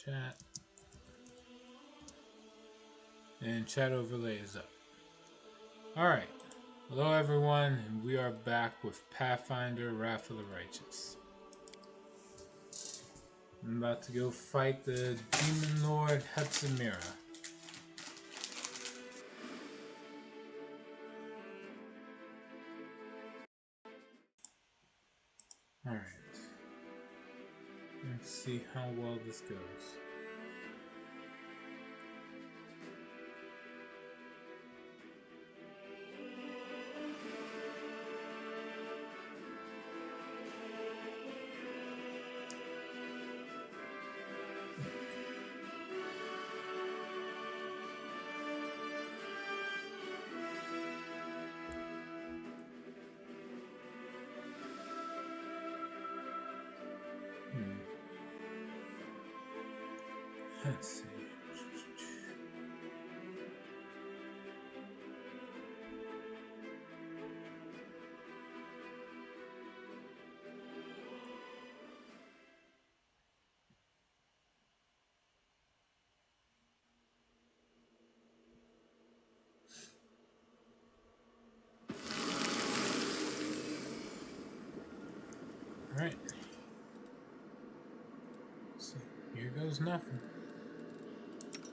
chat. And chat overlay is up. Alright. Hello everyone, and we are back with Pathfinder Wrath of the Righteous. I'm about to go fight the Demon Lord Hetsamira. Alright. Let's see how well this goes. Let's see. Alright. So, here goes nothing.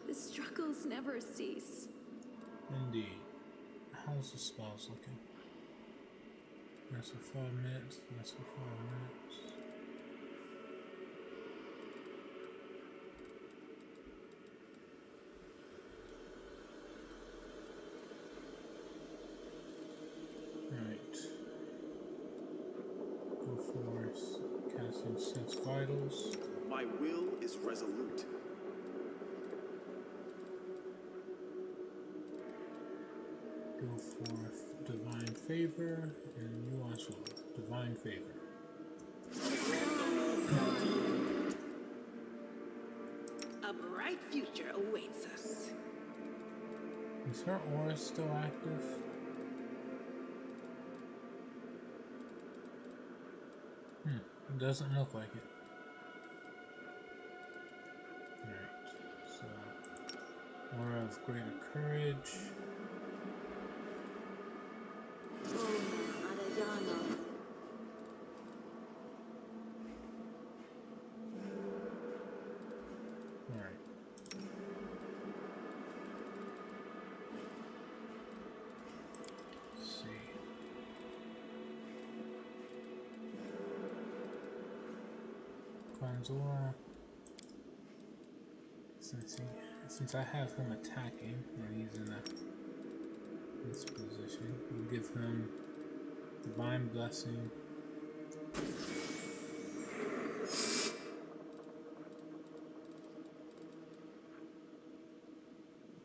The struggles never cease. Indeed. How's the spells looking? That's for 5 minutes. That's for 5 minutes. Alright. Go for casting Sense Vitals. My will is resolute. Go for Divine Favor, and you also Divine Favor. A bright future awaits us. Is her aura still active? It doesn't look like it. Alright, so Aura of Greater Courage. Alright. Let's see. Kwanzaa. Since I have him attacking and he's in this position, we'll give him Divine Blessing.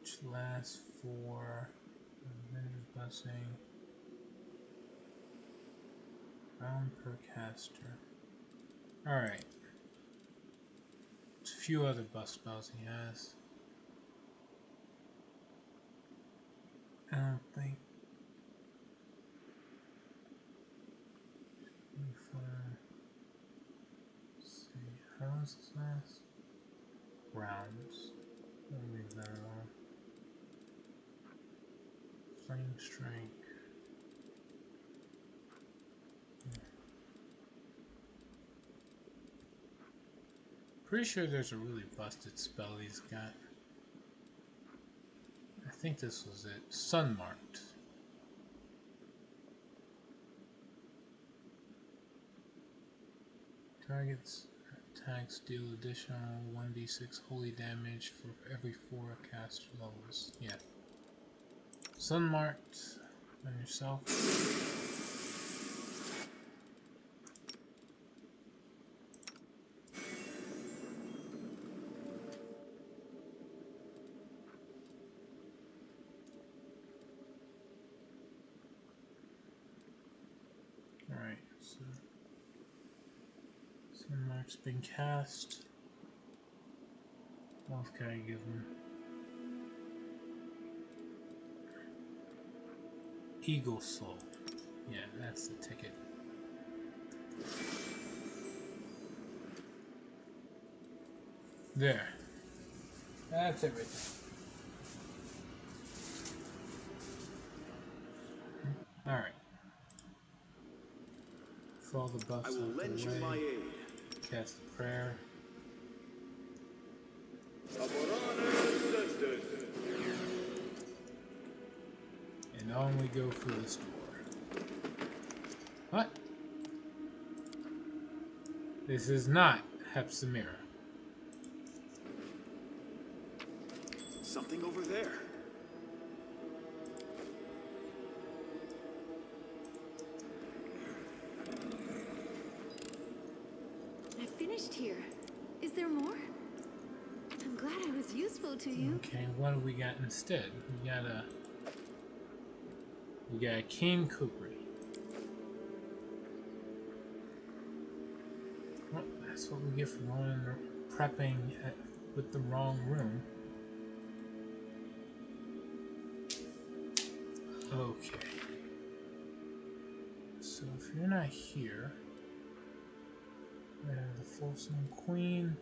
Which lasts for Avenger's Blessing. Round per caster. Alright. There's a few other buff spells he has. I don't think. Let's see, how does this last? Rounds. I'll leave that alone. Flame Strike. Pretty sure there's a really busted spell he's got. I think this was it. Sunmarked. Targets attacks deal additional 1d6 holy damage for every 4 caster levels. Yeah. Sunmarked on yourself. Alright, so Sunmark's been cast. What else can I give him? Eagle Soul. Yeah, that's the ticket. There. That's everything. Alright. Fall the buffs I will out lend the you way. my aid. Cast a prayer. And on we go for this door. What? This is not Hepsamira. Something over there. I finished here. Is there more? I'm glad I was useful to you. Okay, what do we got instead? We got a cane cookery. Well, that's what we get for going prepping with the wrong room. Okay. So if you're not here, we have the Folsom Queen.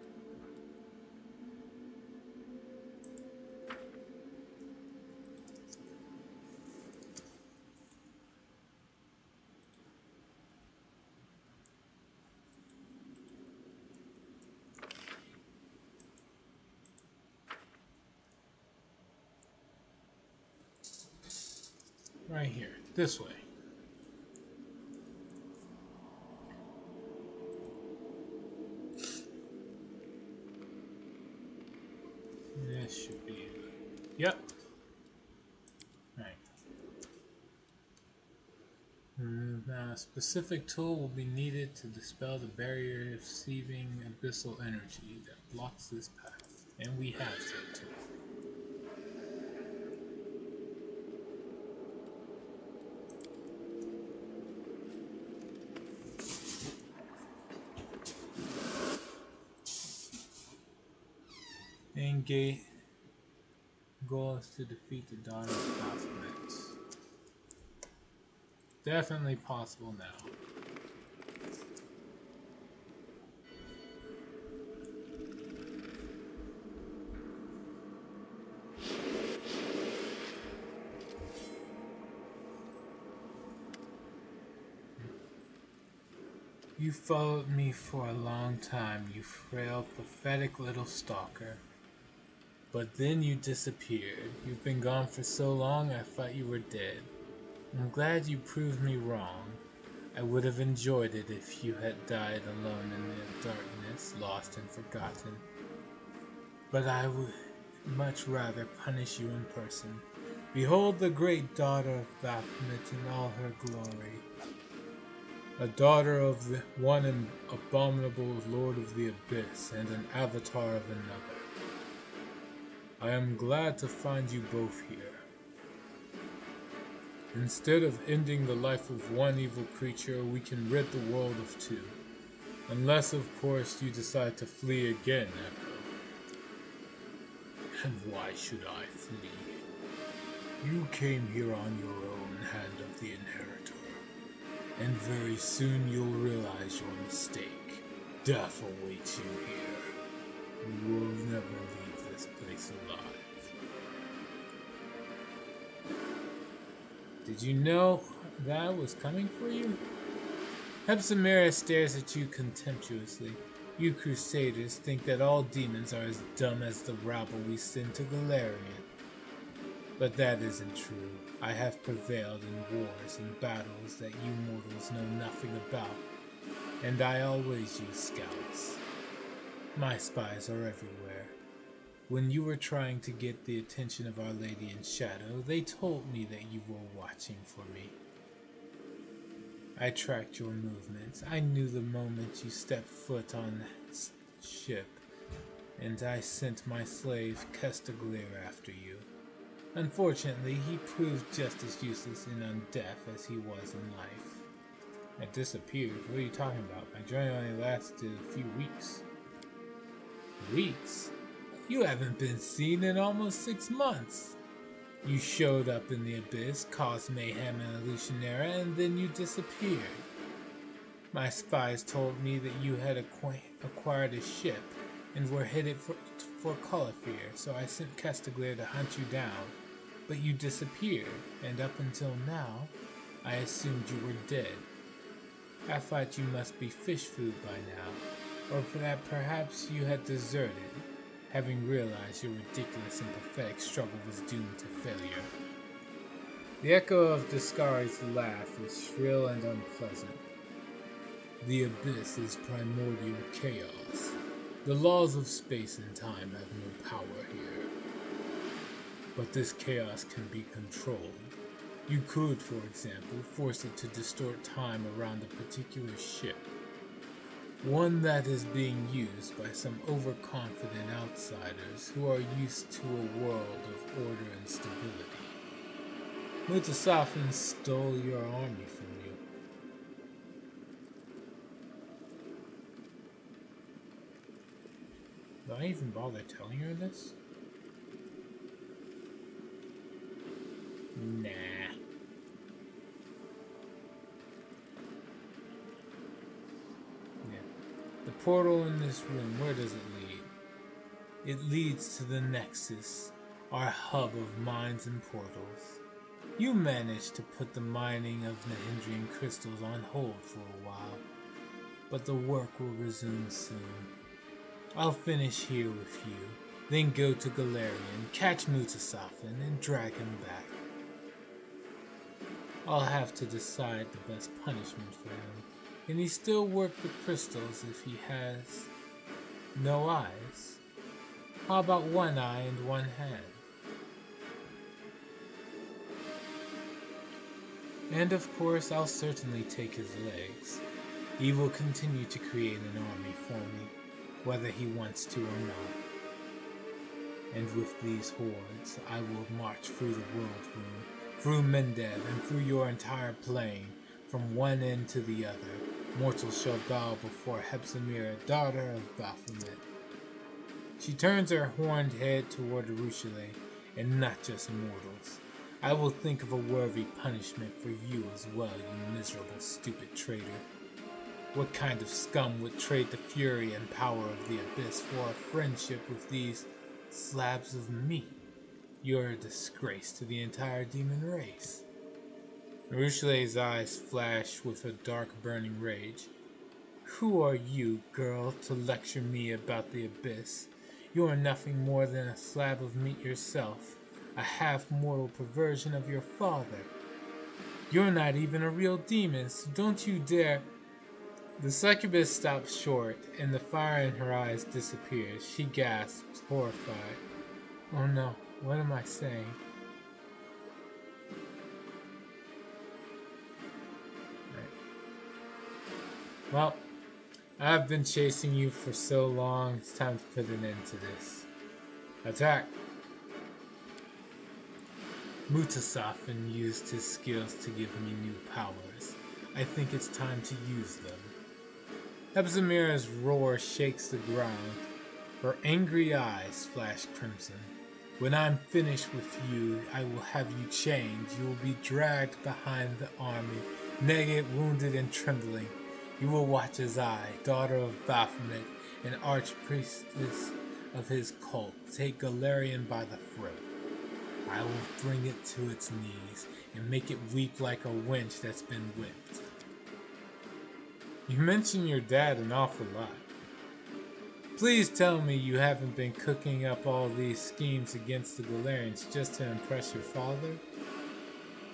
Right here, this way. This should be it. Yep. Right. Now, a specific tool will be needed to dispel the barrier of receiving abyssal energy that blocks this path. And we have that tool. Engage. Goal is to defeat the daughter of Baphomet. Definitely possible now. You followed me for a long time, you frail, pathetic little stalker. But then you disappeared. You've been gone for so long, I thought you were dead. I'm glad you proved me wrong. I would have enjoyed it if you had died alone in the darkness, lost and forgotten. But I would much rather punish you in person. Behold the great daughter of Baphomet in all her glory. A daughter of the one abominable Lord of the Abyss and an avatar of another. I am glad to find you both here. Instead of ending the life of one evil creature, we can rid the world of two. Unless, of course, you decide to flee again, Echo. And why should I flee? You came here on your own, Hand of the Inheritor. And very soon you'll realize your mistake. Death awaits you here. You will never leave this place alive. Did you know that was coming for you? Hepsamira stares at you contemptuously. You Crusaders think that all demons are as dumb as the rabble we send to Galarian. But that isn't true. I have prevailed in wars and battles that you mortals know nothing about, and I always use scouts. My spies are everywhere. When you were trying to get the attention of Our Lady in Shadow, they told me that you were watching for me. I tracked your movements. I knew the moment you stepped foot on that ship, and I sent my slave Kestaglir after you. Unfortunately, he proved just as useless and undeaf as he was in life. I disappeared. What are you talking about? My journey only lasted a few weeks. Weeks? You haven't been seen in almost 6 months. You showed up in the Abyss, caused mayhem in Illusionera, and then you disappeared. My spies told me that you had acquired a ship and were headed for Caulifere, so I sent Castigliere to hunt you down. But you disappeared, and up until now, I assumed you were dead. I thought you must be fish food by now, or that perhaps you had deserted, having realized your ridiculous and pathetic struggle was doomed to failure. The echo of Discari's laugh was shrill and unpleasant. The abyss is primordial chaos. The laws of space and time have no power here. But this chaos can be controlled. You could, for example, force it to distort time around a particular ship. One that is being used by some overconfident outsiders who are used to a world of order and stability. Mutasafin stole your army from you. Did I even bother telling her this? Nah. Yeah. The portal in this room, where does it lead? It leads to the Nexus, our hub of mines and portals. You managed to put the mining of Nahindrian crystals on hold for a while, but the work will resume soon. I'll finish here with you, then go to Galarian, catch Mutasafin, and drag him back. I'll have to decide the best punishment for him. Can he still work the crystals if he has no eyes? How about one eye and one hand? And of course, I'll certainly take his legs. He will continue to create an army for me, whether he wants to or not. And with these hordes, I will march through the world room, through Mendev, and through your entire plane, from one end to the other. Mortals shall bow before Hepzibah, daughter of Baphomet. She turns her horned head toward Rushale, and not just mortals. I will think of a worthy punishment for you as well, you miserable, stupid traitor. What kind of scum would trade the fury and power of the Abyss for a friendship with these slabs of meat? You're a disgrace to the entire demon race. Rushale's eyes flash with a dark burning rage. Who are you, girl, to lecture me about the Abyss? You are nothing more than a slab of meat yourself, a half-mortal perversion of your father. You're not even a real demon, so don't you dare... The succubus stops short, and the fire in her eyes disappears. She gasps, horrified. Oh no, what am I saying? Well, I've been chasing you for so long, it's time to put an end to this. Attack! Mutasafin used his skills to give me new powers. I think it's time to use them. Hepzibah's roar shakes the ground. Her angry eyes flash crimson. When I'm finished with you, I will have you chained. You will be dragged behind the army, naked, wounded, and trembling. You will watch as I, daughter of Baphomet, and archpriestess of his cult, take Galarian by the throat. I will bring it to its knees and make it weep like a wench that's been whipped. You mention your dad an awful lot. Please tell me you haven't been cooking up all these schemes against the Galarians just to impress your father?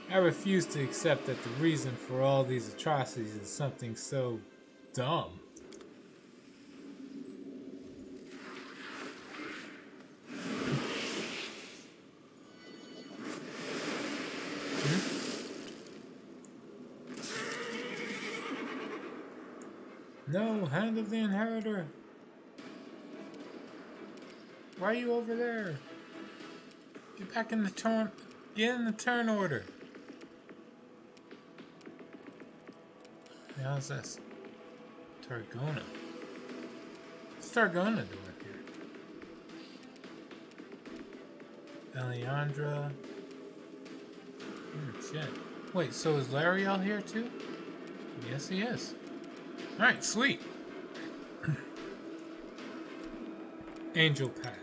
I refuse to accept that the reason for all these atrocities is something so dumb. No, Hand of the Inheritor. Why are you over there? Get back in the turn. Get in the turn order. How's this? Targona. What's Targona doing here? Eliandra. Shit. Wait, so is Lariel here too? Yes, he is. Alright, sweet. Angel Path.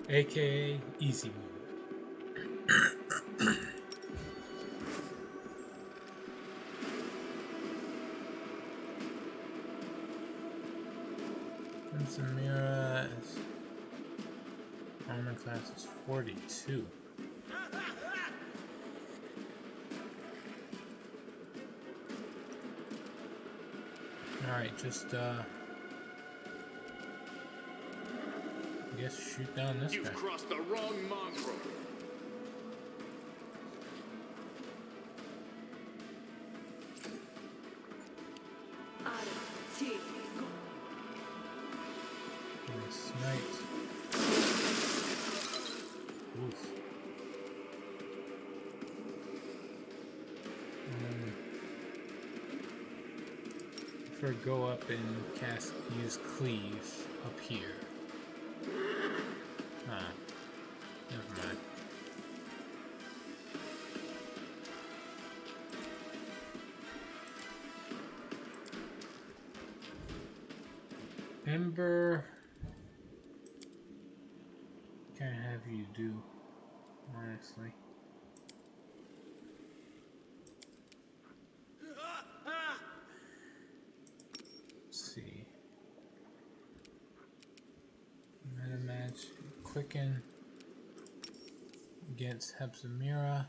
aka easy mode. And Samira's armor class is 42. Alright, just I guess shoot down this guy. You've crossed the wrong mongrel. Sniped. Oof. For go up and cast use cleave up here. Ah, never mind. Ember. Can't have you do, honestly. Let's see. Meta match Quicken against Hepzibah.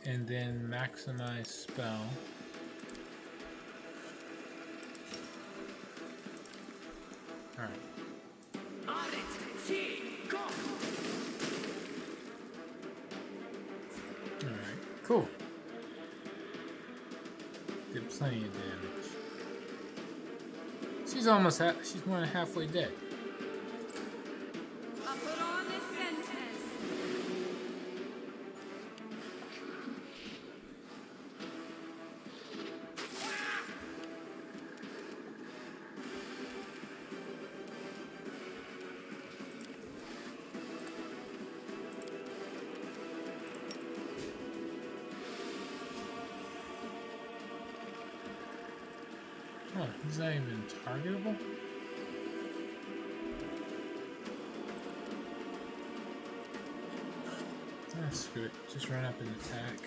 And then maximize spell. Alright. On it, team, go! Alright, cool. Did plenty of damage. She's almost she's more than halfway dead. I'll put on this sentence. Huh, he's not even targetable? Ah, screw it. Just run up and attack.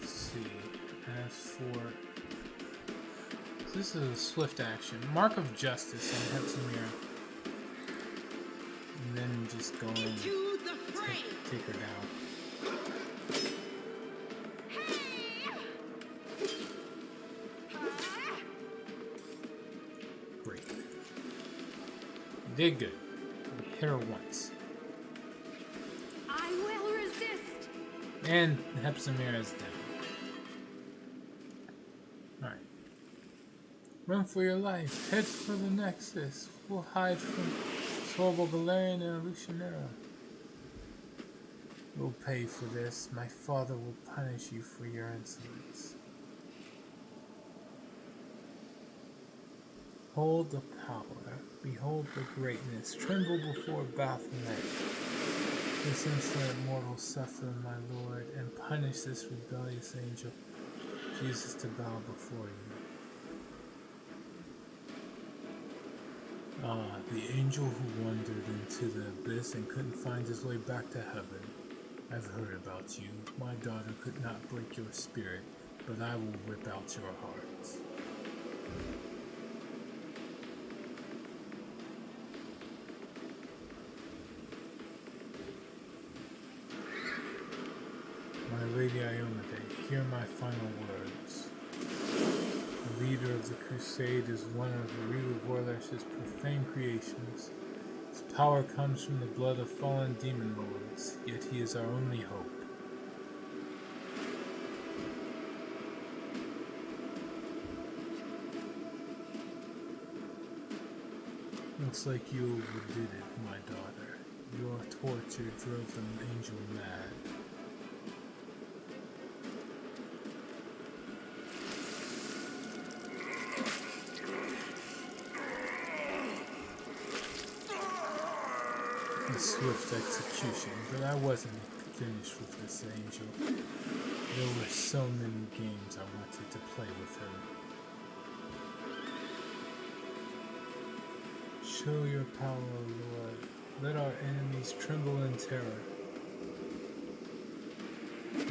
Let's see. As for... This is a swift action. Mark of Justice on Hepzibah. And then just go and To the fray! take her down. Great. You did good. You hit her once. I will resist. And Hepzibah is down. Alright. Run for your life. Head for the Nexus. We'll hide from Sorbo, Galarian, and Lucianera. We'll pay for this. My father will punish you for your insolence. Hold the power. Behold the greatness. Tremble before Baphomet. This insolent mortal suffer, my lord, and punish this rebellious angel. Jesus to bow before you. Ah, the angel who wandered into the abyss and couldn't find his way back to heaven. I've heard about you. My daughter could not break your spirit, but I will rip out your hearts. My Lady Iomedae, hear my final words. The leader of the crusade is one of Aurelius Vorlash's profane creations. His power comes from the blood of fallen demon lords, yet he is our only hope. Looks like you overdid it, my daughter. Your torture drove the angel mad. swift execution, but I wasn't finished with this angel. There were so many games I wanted to play with her. Show your power, Lord. Let our enemies tremble in terror.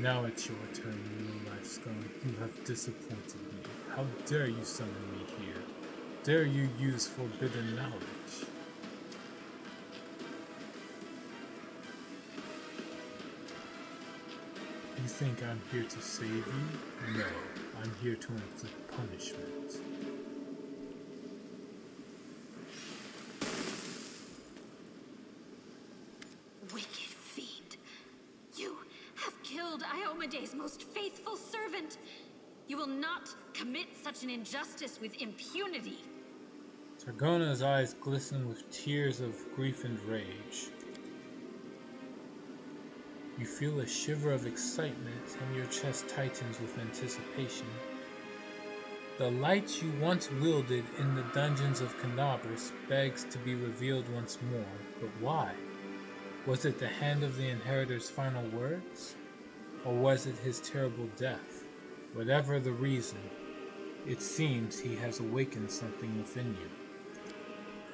Now it's your turn, Real Life Scum. You have disappointed me. How dare you summon me here? Dare you use forbidden knowledge? You think I'm here to save you? No, I'm here to inflict punishment. Wicked fiend. You have killed Iomede's most faithful servant. You will not commit such an injustice with impunity. Targona's eyes glisten with tears of grief and rage. You feel a shiver of excitement and your chest tightens with anticipation. The light you once wielded in the dungeons of Canabras begs to be revealed once more, but why? Was it the hand of the Inheritor's final words? Or was it his terrible death? Whatever the reason, it seems he has awakened something within you.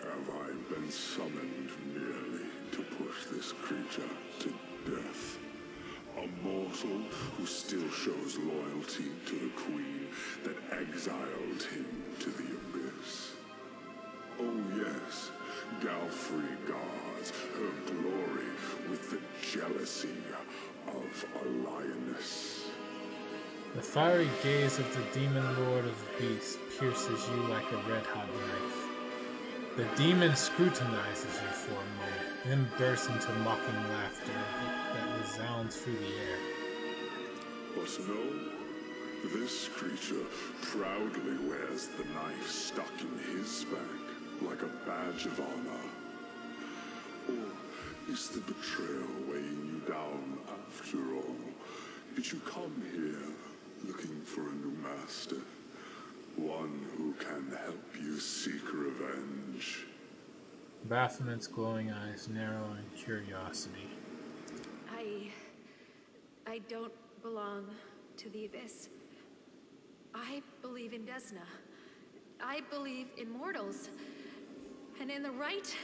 Have I been summoned merely to push this creature to death? A mortal who still shows loyalty to the queen that exiled him to the abyss. Oh yes, Galfrey guards her glory with the jealousy of a lioness. The fiery gaze of the demon lord of beasts pierces you like a red-hot knife. The demon scrutinizes you for a moment, then bursts into mocking laughter that resounds through the air. But no, this creature proudly wears the knife stuck in his back like a badge of honor. Or is the betrayal weighing you down after all? Did you come here looking for a new master? One who can help you seek revenge? Baphomet's glowing eyes narrow in curiosity. I don't belong to the Abyss. I believe in Desna. I believe in mortals. And in the right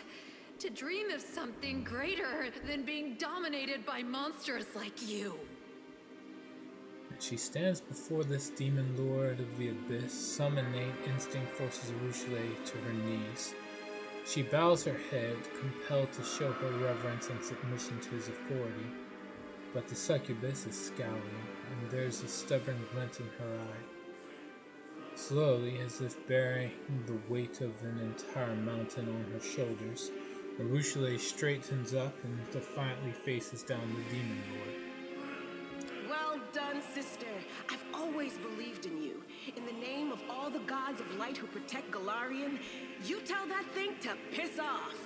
to dream of something greater than being dominated by monsters like you. She stands before this demon lord of the abyss. Some innate instinct forces Arueshalae to her knees. She bows her head, compelled to show her reverence and submission to his authority. But the succubus is scowling, and there's a stubborn glint in her eye. Slowly, as if bearing the weight of an entire mountain on her shoulders, Arueshalae straightens up and defiantly faces down the demon lord. Well done, sister. I've always believed in you. In the name of all the gods of light who protect Golarion, you tell that thing to piss off.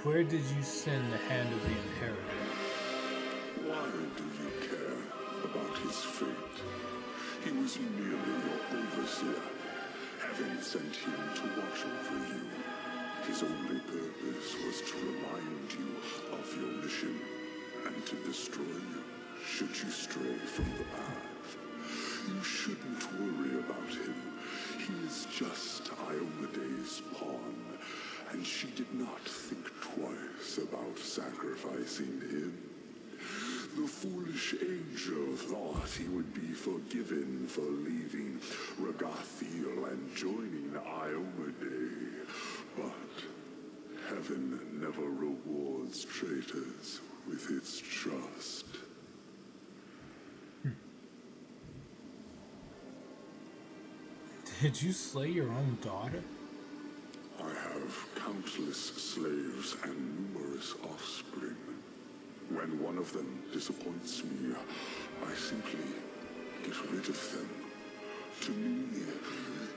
Where did you send the hand of the Inheritor? Why do you care about his fate? He was merely your overseer. Heaven sent him to watch over you. His only purpose was to remind you of your mission and to destroy you should you stray from the path. You shouldn't worry about him. He is just Iomede's pawn, and she did not think twice about sacrificing him. The foolish angel thought he would be forgiven for leaving Ragathiel and joining Iomade, but heaven never rewards traitors with its trust. Did you slay your own daughter? I have countless slaves and numerous offspring. When one of them disappoints me, I simply get rid of them. To me,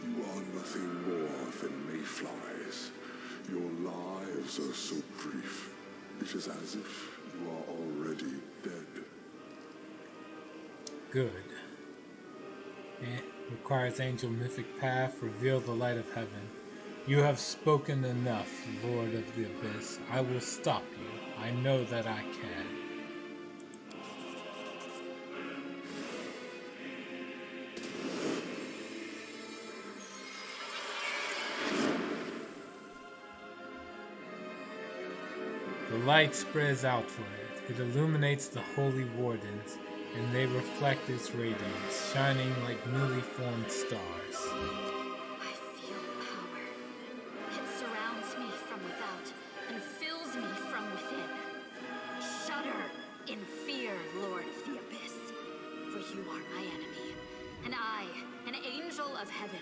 you are nothing more than mayflies. Your lives are so brief, it is as if you are already dead. Good. It requires angel mythic path, reveal the light of heaven. You have spoken enough, Lord of the Abyss. I will stop you. I know that I can. The light spreads outward. It illuminates the holy wardens, and they reflect its radiance, shining like newly formed stars. I feel power. It surrounds me from without and fills me from within. Shudder in fear, Lord of the Abyss, for you are my enemy, and I, an angel of heaven,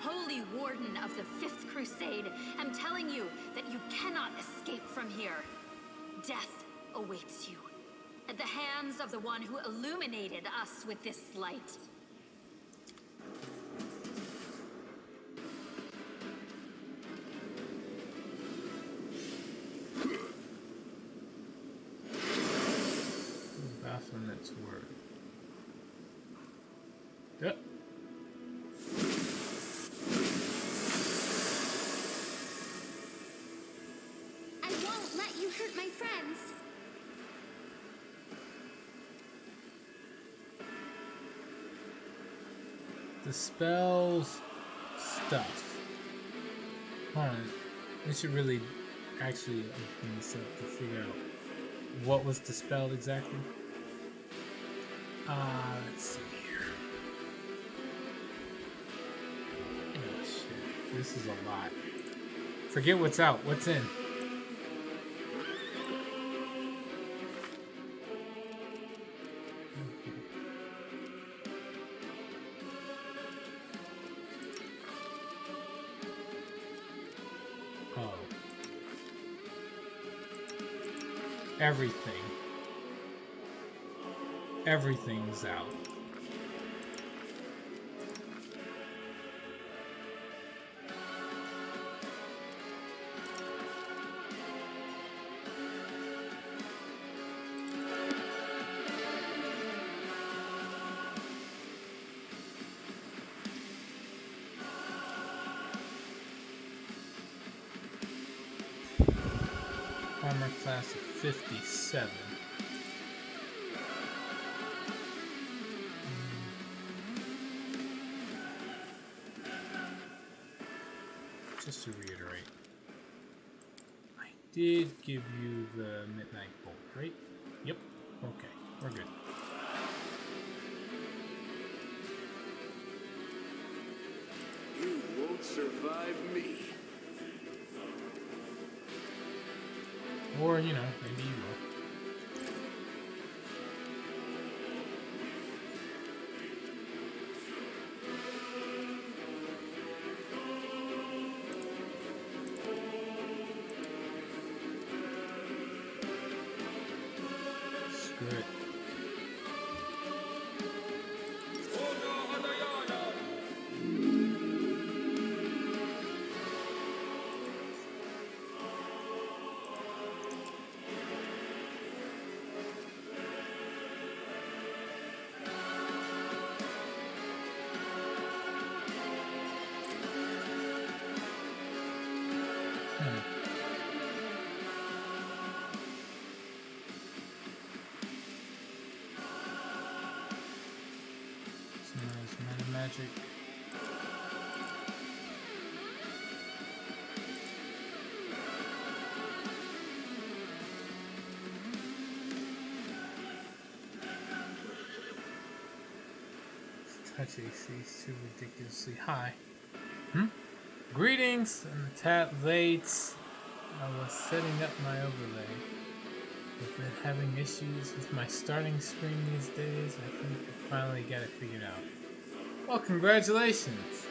holy warden of the Fifth Crusade, am telling you that you cannot escape from here. Death awaits you, at the hands of the one who illuminated us with this light. Baphomet's word. Yep. I won't let you hurt my friends. The spell's stuff. Hold on. We should really actually open this up to figure out what was dispelled exactly. Let's see here. Oh shit. This is a lot. Forget what's out. What's in? Oh. Everything. Everything's out. Armor class of 57. Just to reiterate, I did give you the Midnight Bolt, right? Yep. Okay, we're good. You won't survive me. Or, you know, maybe you will. Screw it. Meta magic. Touch AC is too ridiculously high. Greetings! I'm a tad late. I was setting up my overlay. I've been having issues with my starting screen these days. I think I finally got it figured out. Well, congratulations!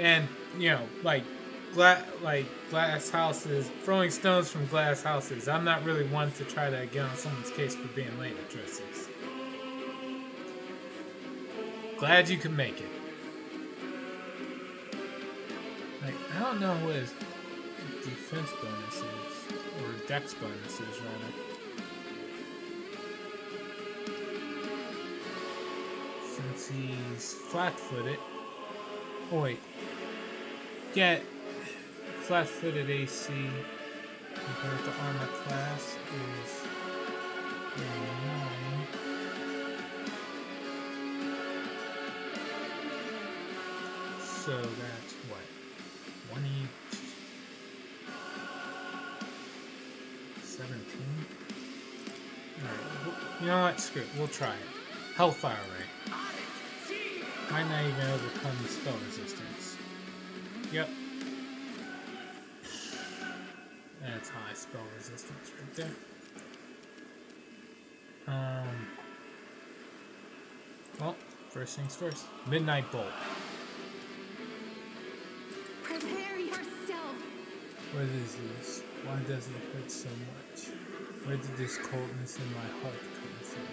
And, you know, like glass houses, throwing stones from glass houses. I'm not really one to try to get on someone's case for being late at Tracy's. Glad you could make it. Like, I don't know what his defense bonus is, or dex bonus is, rather. Since AC's flat-footed. Oh wait. Get flat-footed AC compared to armor class is 9. So that's what? 20. 17? Alright, you know what? Screw it. We'll try it. Hellfire Ray. Might not even overcome the spell resistance. Yep. That's high spell resistance right there. Well, first things first. Midnight Bolt. Prepare yourself. What is this? Why does it hurt so much? Where did this coldness in my heart come from?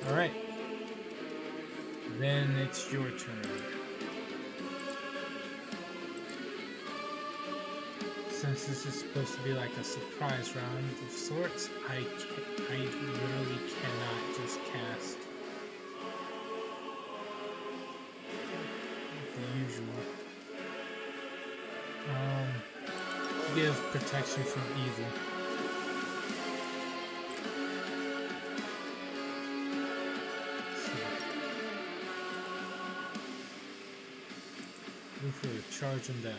Alright. Then it's your turn. Since this is supposed to be like a surprise round of sorts, I literally cannot just cast the usual. Give protection from evil. Luthor, charge him down.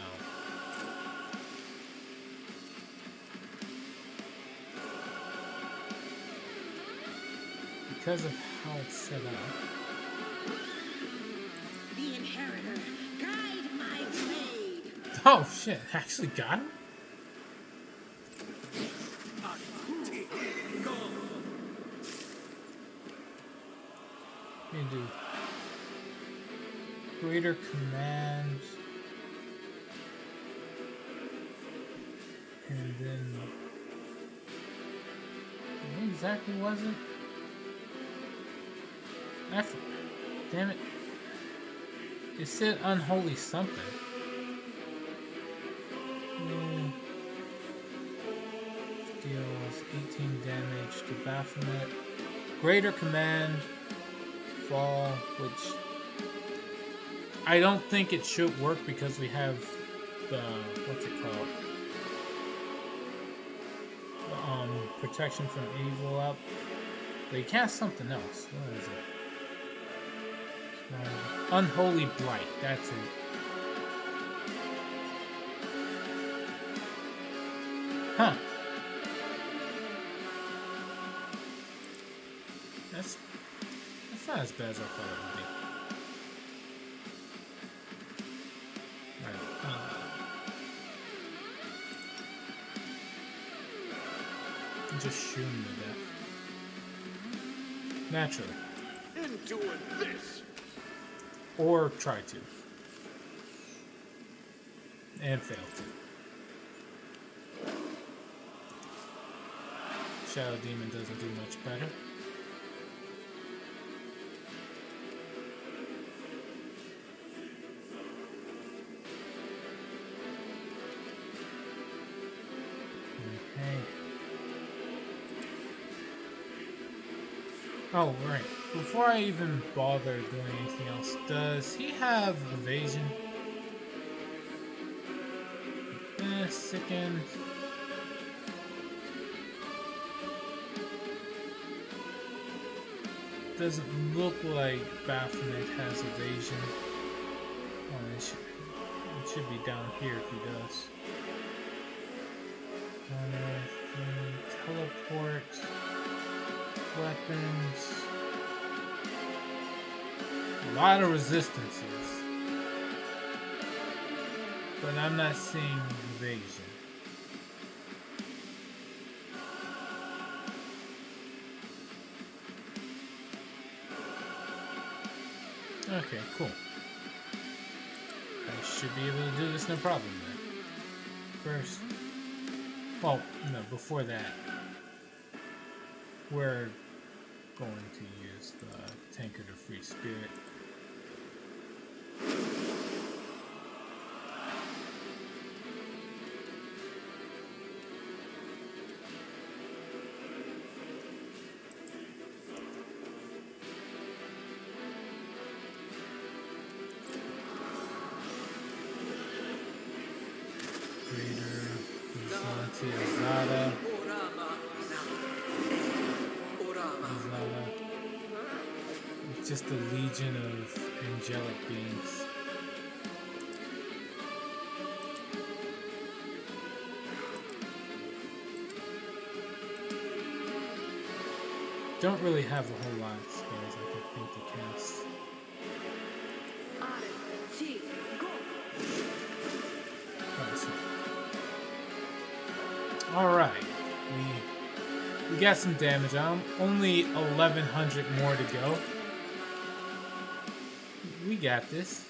Because of how it's set up. The Inheritor, guide my blade. Oh shit, actually got him? What do you do? Greater command. And then what exactly was it? Damn it. It said unholy something. Deals 18 damage to Baphomet. Greater command. Fall, which I don't think it should work because we have the, what's it called? Protection from evil up. But you cast something else. What is it? Unholy Blight, that's it. Huh. That's not as bad as I thought it would be. Right, just shoot him to death. Naturally. Into this. Or try to. And fail to. Shadow Demon doesn't do much better. Okay. Oh, right. Before I even bother doing anything else, does he have evasion? Sicken. Doesn't look like Baphomet has evasion. Oh, it should be down here if he does. Teleport. Weapons. A lot of resistances. But I'm not seeing evasion. Okay, cool. I should be able to do this no problem then. First. Well, no, before that. We're going to use the Tankard of Free Spirit. see Azada. Azada. It's just a legion of angelic beings. Don't really have a whole lot of spells I can think to cast. Alright, we got some damage on him. Only 1,100 more to go. We got this.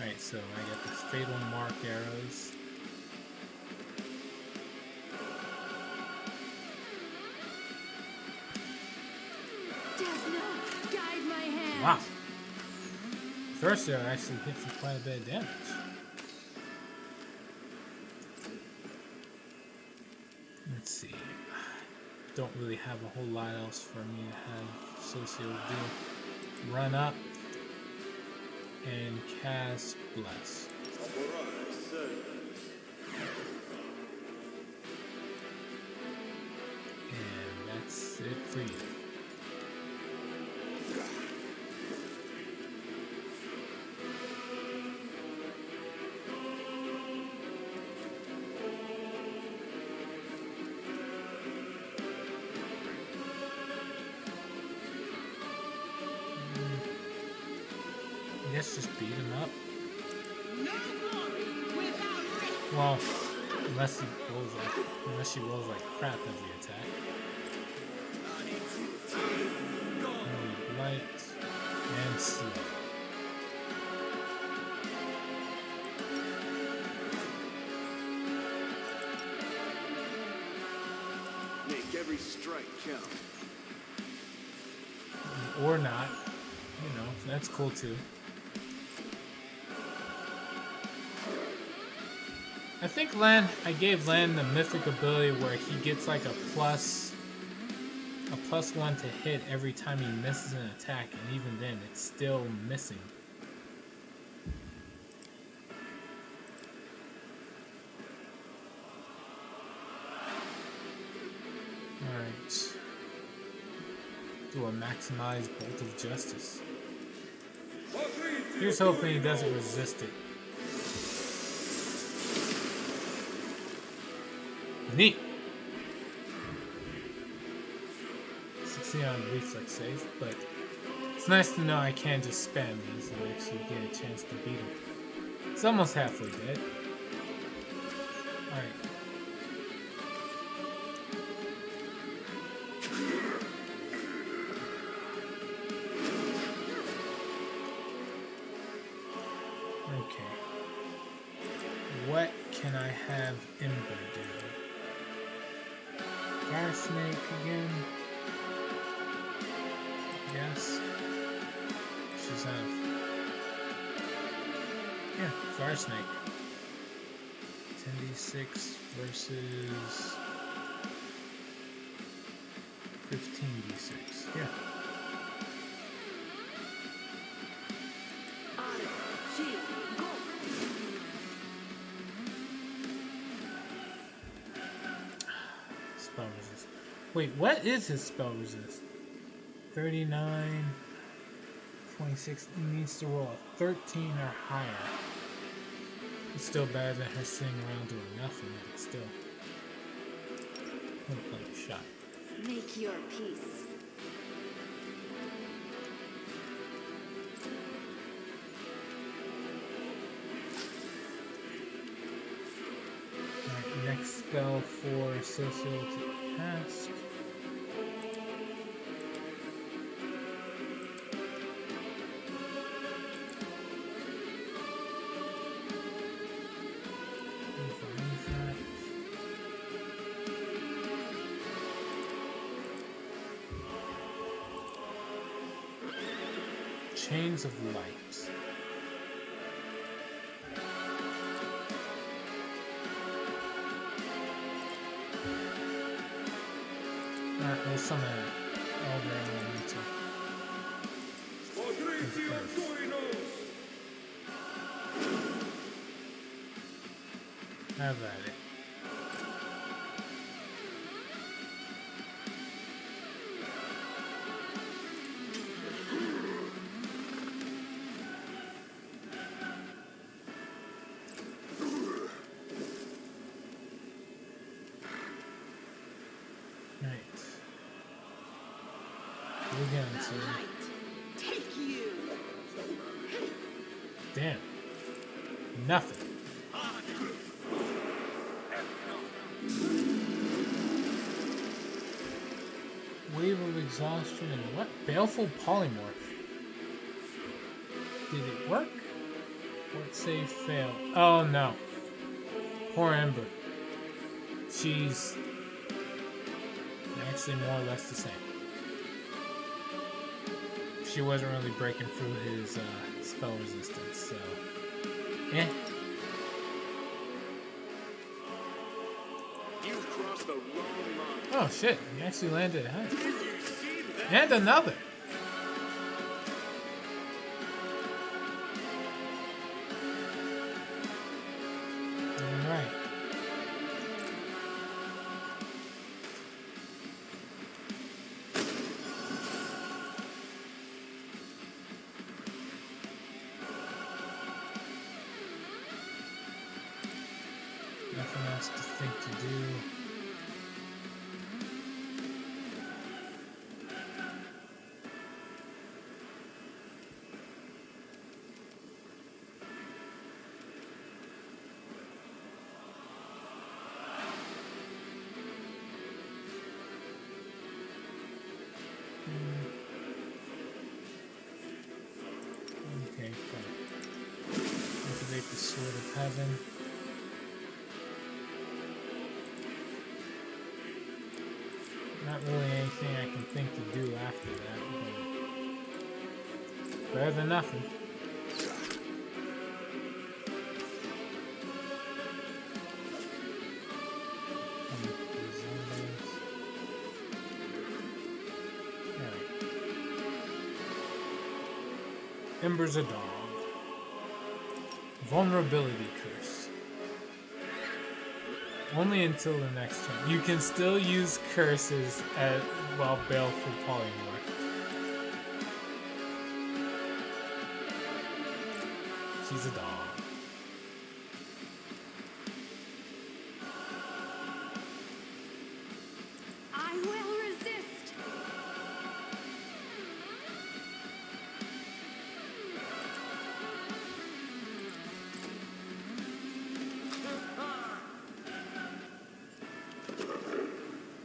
Alright, so I got this Fatal Mark arrows. Desna, guide my hand. Wow. First arrow actually hits you quite a bit of damage. Let's see. Don't really have a whole lot else for me to have Socio do. Run up and cast Bless. And that's it for you. I guess just beat him up. Well, unless she rolls like crap every attack. Light and slow. Make every strike count. Or not. You know, that's cool too. I think I gave Lan the mythic ability where he gets like a plus 1 to hit every time he misses an attack, and even then it's still missing. Alright. Do a maximized Bolt of Justice. Here's hoping he doesn't resist it. Neat. 60 on reflex save, but it's nice to know I can't just spam these and actually get a chance to beat him. It's almost halfway dead. Alright. Okay. What can I have Ember do? Fire Snake again? Yes. She's out. Yeah, Fire Snake. 10d6 versus 15d6. Yeah. Spell resist. Wait, what is his spell resist? 39, 26. He needs to roll a 13 or higher. It's still better than her sitting around doing nothing, but still. Point blank shot. Make your peace. Alright, next spell for Socio to cast. Chains of Light. Alright, we'll summon Elder Elemental. Have at it. Again, so. Take you. Damn. Nothing. Wave of exhaustion and what? Baleful polymorph. Did it work? Fort save failed. Oh no. Poor Ember. She's actually more or less the same. She wasn't really breaking through his spell resistance, so eh. You've crossed the wrong line. Oh shit, he actually landed a hit. Did you see that? And another! Alright. Nothing else to think to do. Okay, fine. Activate the Sword of Heaven. Not really anything I can think to do after that, but better than nothing. Ember's a dog. Vulnerability curse. Only until the next turn. You can still use curses while Baleful Polymorph. She's a dog. I will resist.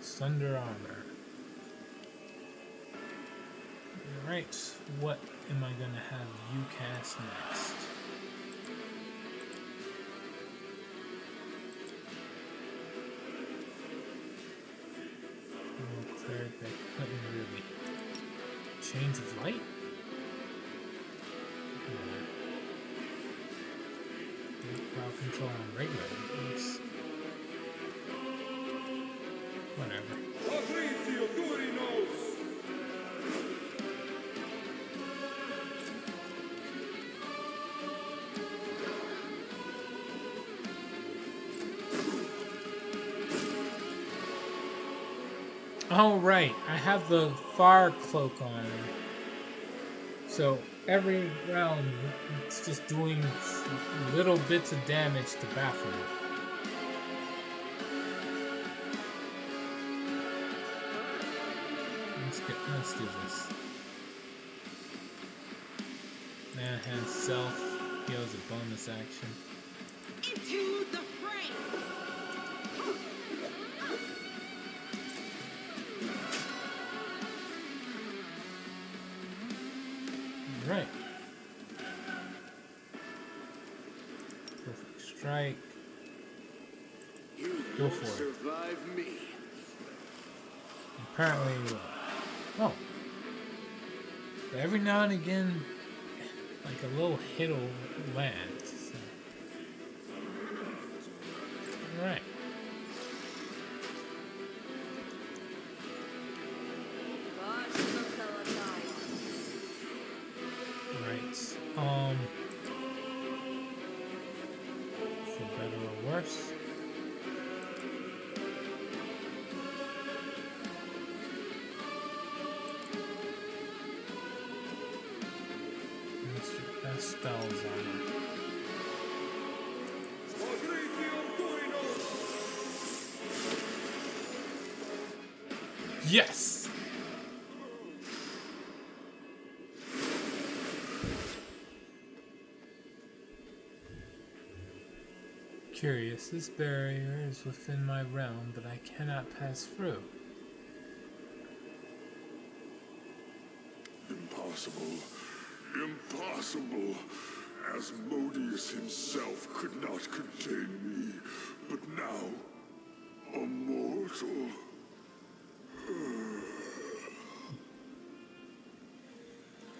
Thunder Armor. Alright, what am I gonna have you cast next? Oh, cleric that couldn't really. Chains of Light? Crowd control on regular weapons. Whatever. Oh right, I have the fire cloak on. So every round it's just doing little bits of damage to Baphomet. Let's do this. Manhand self heals a bonus action. Into the frame. Alright. Perfect strike. You Go won't for it. survive me. Apparently you will. Oh. But every now and again, like a little hit will land. So. Alright. Right. For better or worse. Best spells on it. Yes! Curious, this barrier is within my realm, but I cannot pass through. Impossible. Impossible. Asmodeus himself could not contain me, but now, a mortal.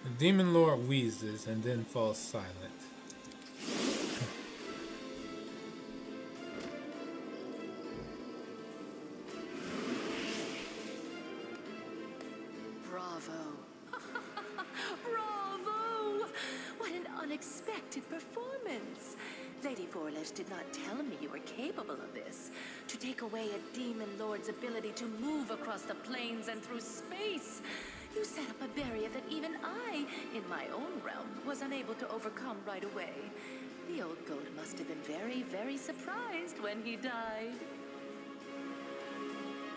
The demon lord wheezes and then falls silent. Bravo. Bravo! What an unexpected performance. Lady Vorlesh did not tell me you were capable of this. To take away a demon lord's ability to move across the plains and through space. You set up a barrier that even I, in my own realm, was unable to overcome right away. The old goat must have been very, very surprised when he died.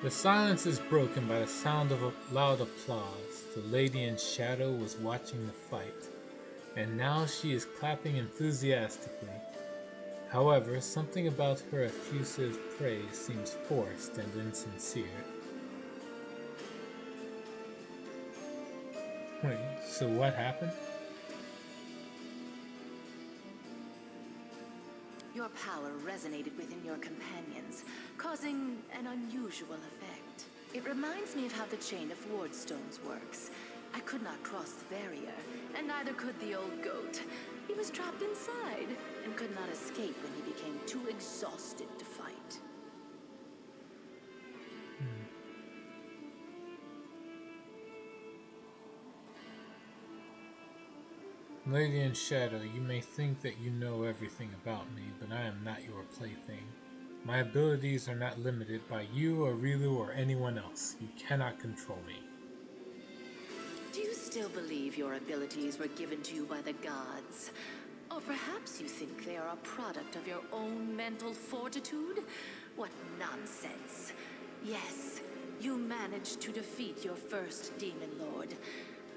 The silence is broken by the sound of a loud applause. The lady in shadow was watching the fight, and now she is clapping enthusiastically. However, something about her effusive praise seems forced and insincere. Wait, so what happened? Your power resonated within your companions, causing an unusual effect. It reminds me of how the chain of wardstones works. I could not cross the barrier, and neither could the old goat. He was trapped inside, and could not escape when he became too exhausted to fight. Lady in Shadow, you may think that you know everything about me, but I am not your plaything. My abilities are not limited by you or Rilu or anyone else. You cannot control me. Do you still believe your abilities were given to you by the gods? Or perhaps you think they are a product of your own mental fortitude? What nonsense. Yes, you managed to defeat your first demon lord.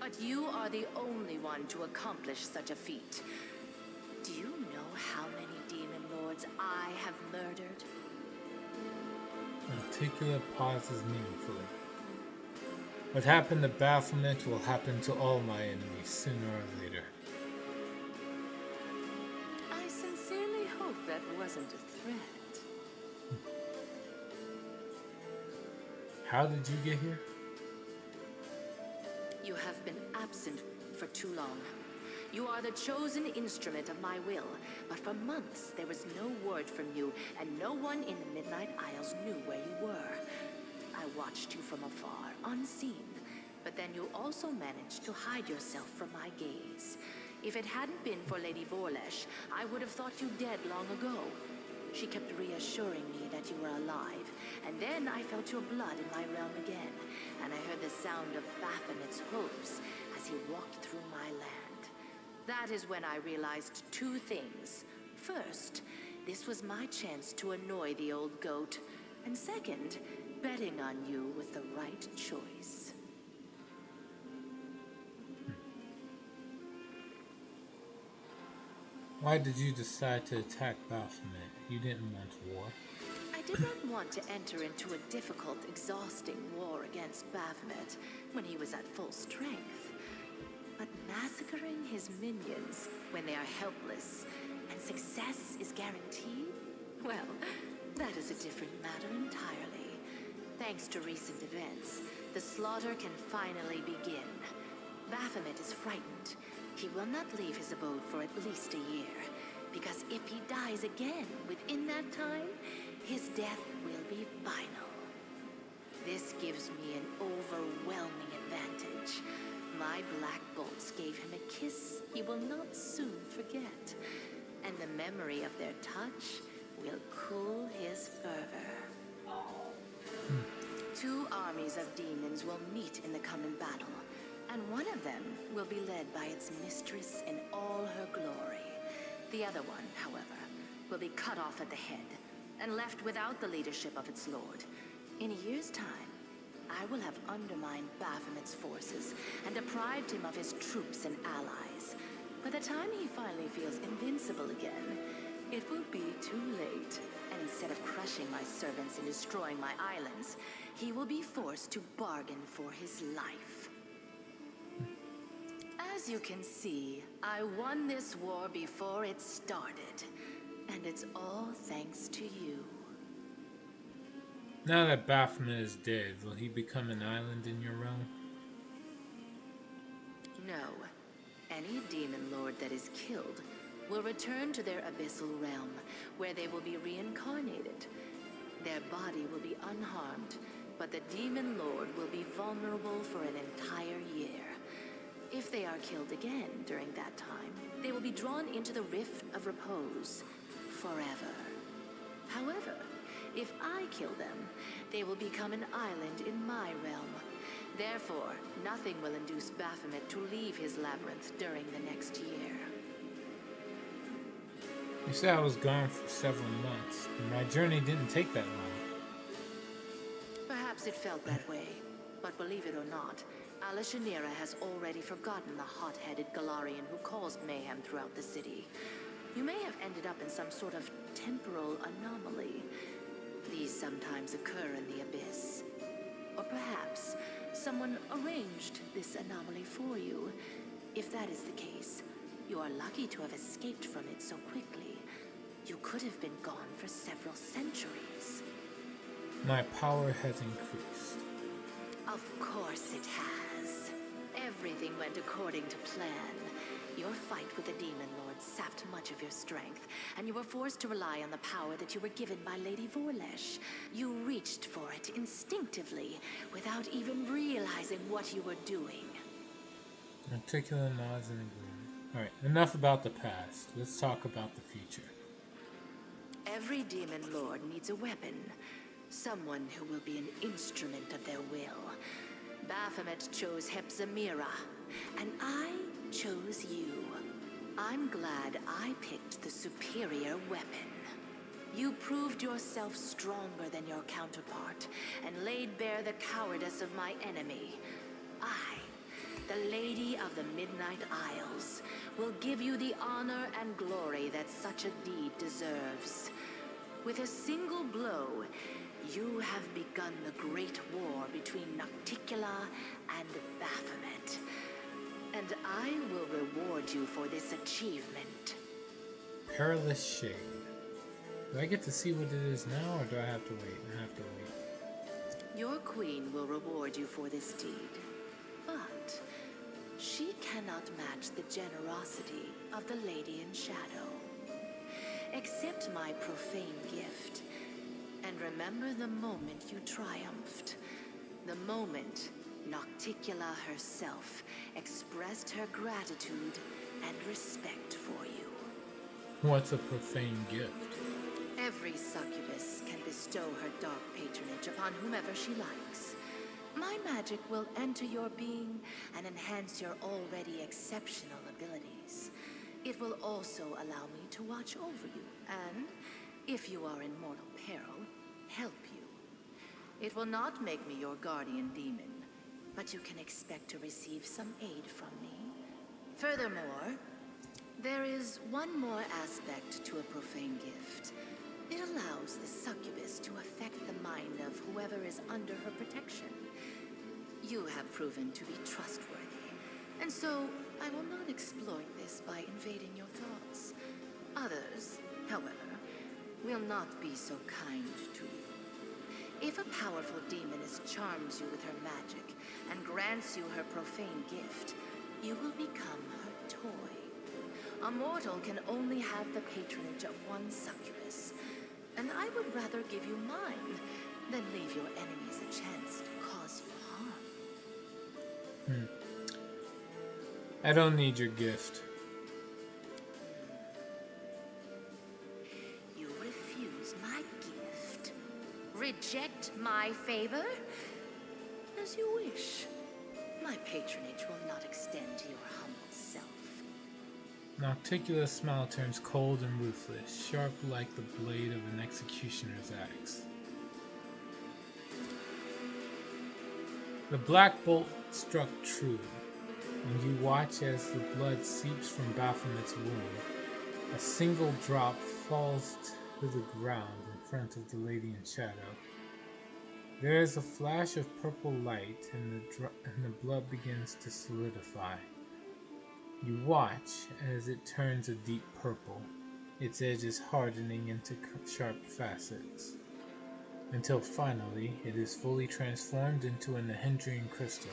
But you are the only one to accomplish such a feat. Do you know how many demon lords I have murdered? Articulate pauses meaningfully. What happened to Baphomet will happen to all my enemies sooner or later. I sincerely hope that wasn't a threat. How did you get here? You have been absent for too long. You are the chosen instrument of my will, but for months there was no word from you, and no one in the Midnight Isles knew where you were. I watched you from afar, unseen, but then you also managed to hide yourself from my gaze. If it hadn't been for Lady Vorlesh, I would have thought you dead long ago. She kept reassuring me that you were alive, and then I felt your blood in my realm again, and I heard the sound of Baphomet's hooves as he walked through my land. That is when I realized two things. First, this was my chance to annoy the old goat, and second, betting on you was the right choice. Why did you decide to attack Baphomet? You didn't want war. I did not want to enter into a difficult, exhausting war against Baphomet when he was at full strength. But massacring his minions when they are helpless and success is guaranteed? Well, that is a different matter entirely. Thanks to recent events, the slaughter can finally begin. Baphomet is frightened. He will not leave his abode for at least a year, because if he dies again within that time, his death will be final. This gives me an overwhelming advantage. My black bolts gave him a kiss he will not soon forget, and the memory of their touch will cool his fervor. Two armies of demons will meet in the coming battle, and one of them will be led by its mistress in all her glory. The other one, however, will be cut off at the head and left without the leadership of its lord. In a year's time, I will have undermined Baphomet's forces and deprived him of his troops and allies. By the time he finally feels invincible again, it will be too late. And instead of crushing my servants and destroying my islands, he will be forced to bargain for his life. As you can see, I won this war before it started. And it's all thanks to you. Now that Baphomet is dead, will he become an island in your realm? No. Any demon lord that is killed will return to their abyssal realm, where they will be reincarnated. Their body will be unharmed, but the demon lord will be vulnerable for an entire year. If they are killed again during that time, they will be drawn into the Rift of Repose forever. However, if I kill them, they will become an island in my realm. Therefore, nothing will induce Baphomet to leave his labyrinth during the next year. You said I was gone for several months, and my journey didn't take that long. Perhaps it felt that way, but believe it or not, Alishanira has already forgotten the hot-headed Galarian who caused mayhem throughout the city. You may have ended up in some sort of temporal anomaly. These sometimes occur in the Abyss. Or perhaps someone arranged this anomaly for you. If that is the case, you are lucky to have escaped from it so quickly. You could have been gone for several centuries. My power has increased. Of course it has. Everything went according to plan. Your fight with the Demon Lord sapped much of your strength, and you were forced to rely on the power that you were given by Lady Vorlesh. You reached for it instinctively, without even realizing what you were doing. Articulate nods and agreement. Alright, enough about the past. Let's talk about the future. Every Demon Lord needs a weapon. Someone who will be an instrument of their will. Baphomet chose Hepzamira, and I chose you. I'm glad I picked the superior weapon. You proved yourself stronger than your counterpart, and laid bare the cowardice of my enemy. I, the Lady of the Midnight Isles, will give you the honor and glory that such a deed deserves. With a single blow, you have begun the great war between Nocticula and Baphomet. And I will reward you for this achievement. Perilous Shade. Do I get to see what it is now, or do I have to wait? I have to wait. Your queen will reward you for this deed. But she cannot match the generosity of the Lady in Shadow. Accept my profane gift, and remember the moment you triumphed. The moment Nocticula herself expressed her gratitude and respect for you. What's a profane gift? Every succubus can bestow her dark patronage upon whomever she likes. My magic will enter your being and enhance your already exceptional abilities. It will also allow me to watch over you, and, if you are in mortal peril, help you. It will not make me your guardian demon, but you can expect to receive some aid from me. Furthermore, there is one more aspect to a profane gift. It allows the succubus to affect the mind of whoever is under her protection. You have proven to be trustworthy, and so I will not exploit this by invading your thoughts. Others, however, will not be so kind to you. If a powerful demoness charms you with her magic and grants you her profane gift, you will become her toy. A mortal can only have the patronage of one succubus, and I would rather give you mine than leave your enemies a chance to cause you harm. I don't need your gift. You refuse my gift? Reject my favor? As you wish. My patronage will not extend to your humble self. Nocticula's smile turns cold and ruthless, sharp like the blade of an executioner's axe. The black bolt struck true, and you watch as the blood seeps from Baphomet's wound. A single drop falls to the ground in front of the Lady in Shadow. There is a flash of purple light, and the blood begins to solidify. You watch as it turns a deep purple, its edges hardening into sharp facets, until finally it is fully transformed into a Nehedrian crystal.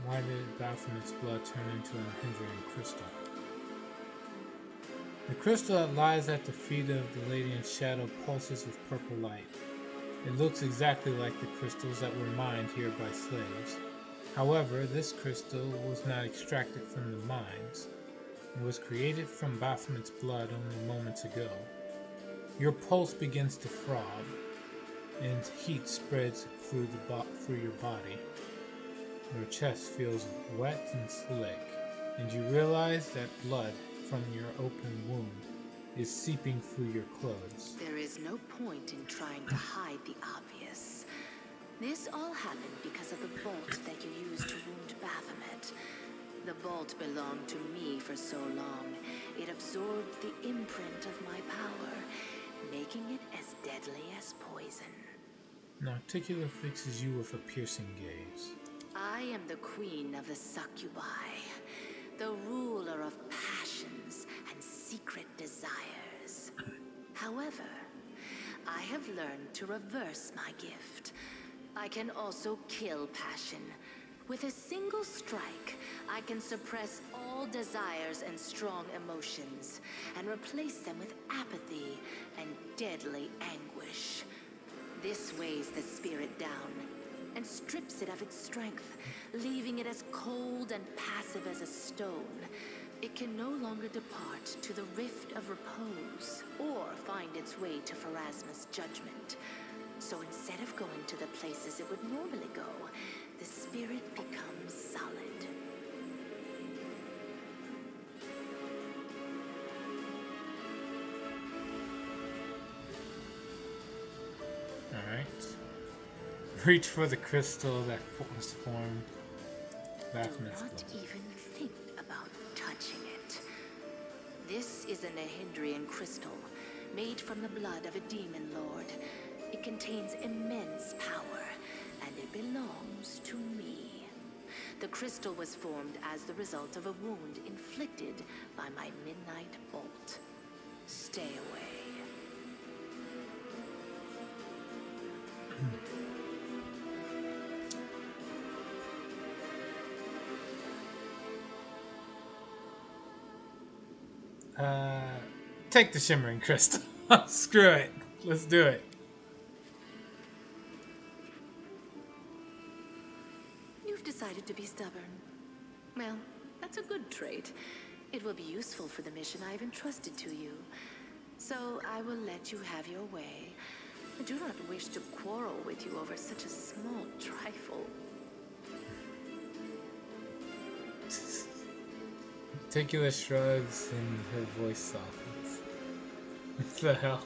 Why did Baphomet's blood turn into a Nehedrian crystal? The crystal that lies at the feet of the Lady in Shadow pulses with purple light. It looks exactly like the crystals that were mined here by slaves. However, this crystal was not extracted from the mines. It was created from Baphomet's blood only moments ago. Your pulse begins to throb, and heat spreads through your body. Your chest feels wet and slick, and you realize that blood from your open wound is seeping through your clothes. There is no point in trying to hide the obvious. This all happened because of the bolt that you used to wound Baphomet. The bolt belonged to me for so long, it absorbed the imprint of my power, making it as deadly as poison. Articuno fixes you with a piercing gaze. I am the queen of the succubi, the ruler of passions and secret desires. However, I have learned to reverse my gift. I can also kill passion. With a single strike, I can suppress all desires and strong emotions, and replace them with apathy and deadly anguish. This weighs the spirit down and strips it of its strength, leaving it as cold and passive as a stone. It can no longer depart to the Rift of Repose, or find its way to Pharasma's judgment. So instead of going to the places it would normally go, the spirit becomes solid. Alright. Reach for the crystal that was formed. Baphomet's Do not blood. even think about touching it. This is a Nehedrian crystal, made from the blood of a demon lord. It contains immense power, and it belongs to me. The crystal was formed as the result of a wound inflicted by my midnight bolt. Stay away. Take the shimmering crystal. Screw it. Let's do it. You've decided to be stubborn. Well, that's a good trait. It will be useful for the mission I've entrusted to you. So I will let you have your way. I do not wish to quarrel with you over such a small trifle. Articuno shrugs and her voice softens. What the hell?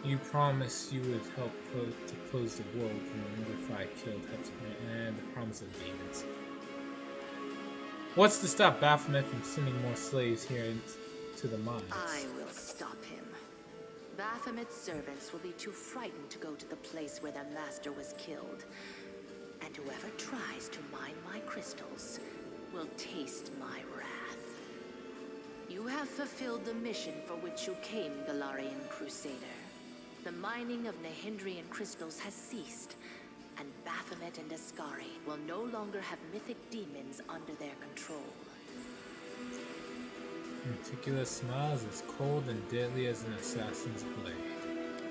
You promised you would help to close the world from if I killed Hepzibah, and the promise of demons. What's to stop Baphomet from sending more slaves here to the mines? I will stop him. Baphomet's servants will be too frightened to go to the place where their master was killed. And whoever tries to mine my crystals will taste my wrath. You have fulfilled the mission for which you came, Galarian Crusader. The mining of Nehedrian crystals has ceased, and Baphomet and Ascari will no longer have mythic demons under their control. Articuno smiles as cold and deadly as an assassin's blade.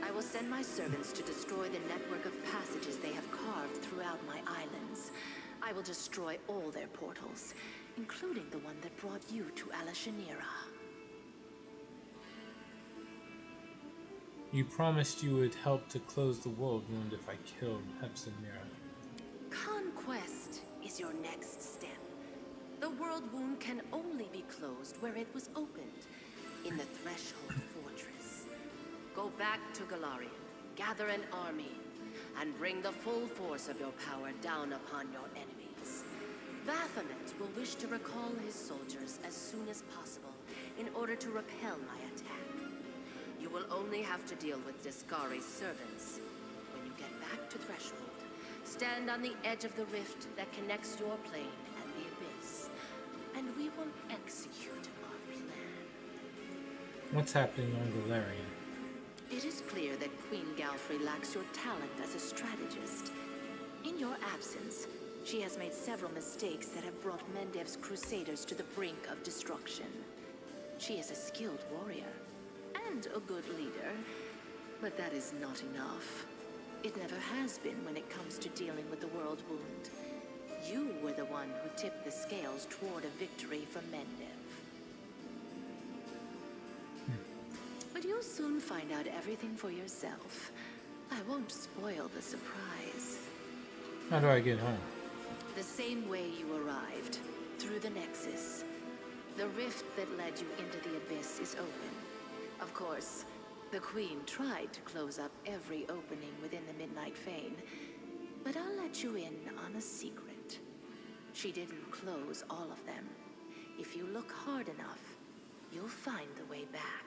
I will send my servants to destroy the network of passages they have carved throughout my islands. I will destroy all their portals, including the one that brought you to Alashanira. You promised you would help to close the world wound if I killed Hepzibah. Conquest is your next step. The world wound can only be closed where it was opened, in the Threshold Fortress. Go back to Golarion, gather an army, and bring the full force of your power down upon your enemies. Baphomet will wish to recall his soldiers as soon as possible in order to repel my attack. You will only have to deal with Discari's servants. When you get back to Threshold, stand on the edge of the rift that connects your plane and the Abyss, and we will execute our plan. What's happening on Golarion? It is clear that Queen Galfrey lacks your talent as a strategist. In your absence, she has made several mistakes that have brought Mendev's crusaders to the brink of destruction. She is a skilled warrior, and a good leader, but that is not enough. It never has been when it comes to dealing with the world wound. You were the one who tipped the scales toward a victory for Mendev. But you'll soon find out everything for yourself. I won't spoil the surprise. How do I get home? The same way you arrived, through the Nexus. The rift that led you into the Abyss is open. Of course, the Queen tried to close up every opening within the Midnight Fane, but I'll let you in on a secret. She didn't close all of them. If you look hard enough, you'll find the way back.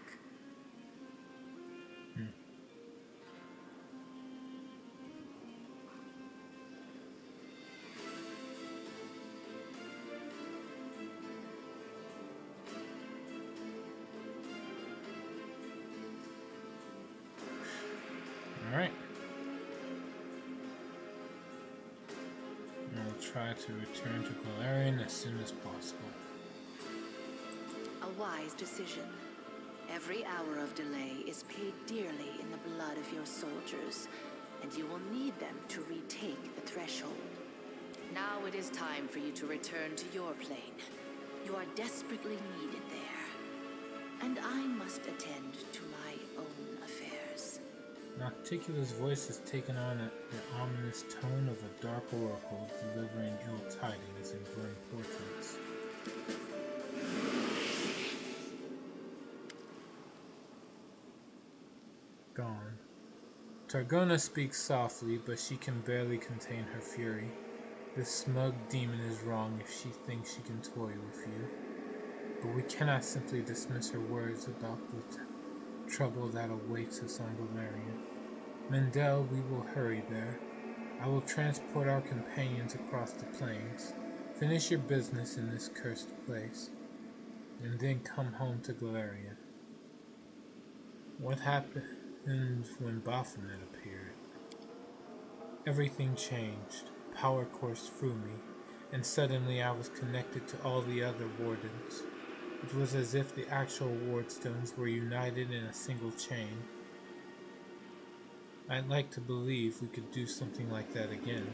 Alright. I'll try to return to Golarion as soon as possible. A wise decision. Every hour of delay is paid dearly in the blood of your soldiers, and you will need them to retake the Threshold. Now it is time for you to return to your plane. You are desperately needed there, and I must attend to my own affairs. Nocticula's voice has taken on the ominous tone of a dark oracle delivering ill tidings in grim portents. Gone. Targona speaks softly, but she can barely contain her fury. This smug demon is wrong if she thinks she can toy with you. But we cannot simply dismiss her words about the trouble that awaits us on Golarion. Mendel, we will hurry there. I will transport our companions across the plains. Finish your business in this cursed place, and then come home to Golarion. What happened when Baphomet appeared? Everything changed. Power coursed through me, and suddenly I was connected to all the other wardens. It was as if the actual wardstones were united in a single chain. I'd like to believe we could do something like that again.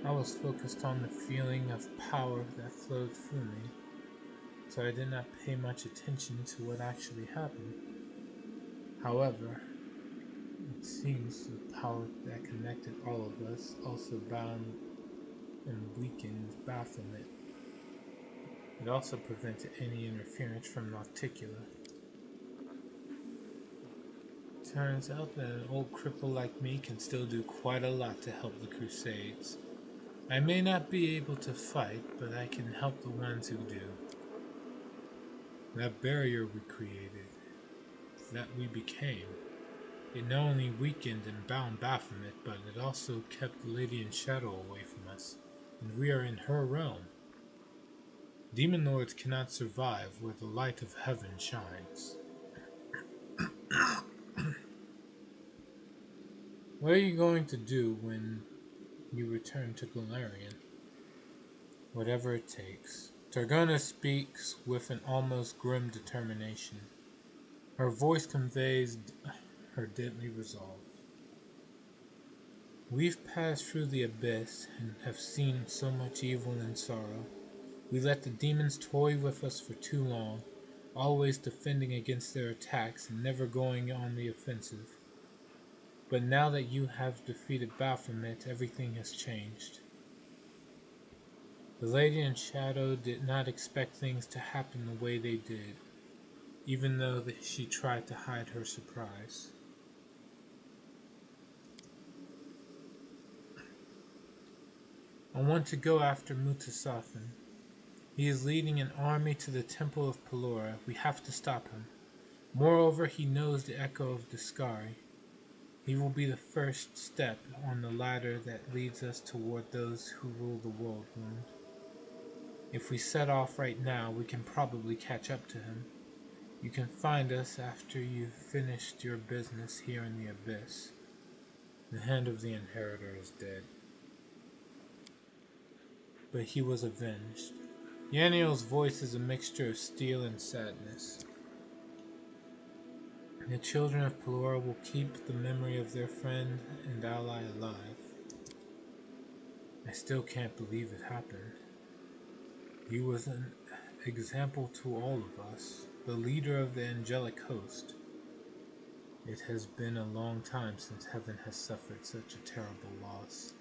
I was focused on the feeling of power that flowed through me, so I did not pay much attention to what actually happened. However, it seems the power that connected all of us also bound and weakened Baphomet. It also prevented any interference from Nocticula. Turns out that an old cripple like me can still do quite a lot to help the Crusades. I may not be able to fight, but I can help the ones who do. That barrier we created, that we became, it not only weakened and bound Baphomet, but it also kept the Lady in Shadow away from us, and we are in her realm. Demon Lords cannot survive where the light of heaven shines. What are you going to do when you return to Golarion? Whatever it takes. Targona speaks with an almost grim determination. Her voice conveys her deadly resolve. We've passed through the abyss and have seen so much evil and sorrow. We let the demons toy with us for too long, always defending against their attacks and never going on the offensive. But now that you have defeated Baphomet, everything has changed. The Lady in Shadow did not expect things to happen the way they did, even though she tried to hide her surprise. I want to go after Mutasafin. He is leading an army to the Temple of Pelora. We have to stop him. Moreover, he knows the echo of Discari. He will be the first step on the ladder that leads us toward those who rule the world wound. If we set off right now, we can probably catch up to him. You can find us after you've finished your business here in the Abyss. The hand of the Inheritor is dead. But he was avenged. Yaniel's voice is a mixture of steel and sadness. The children of Pelora will keep the memory of their friend and ally alive. I still can't believe it happened. He was an example to all of us, the leader of the angelic host. It has been a long time since heaven has suffered such a terrible loss.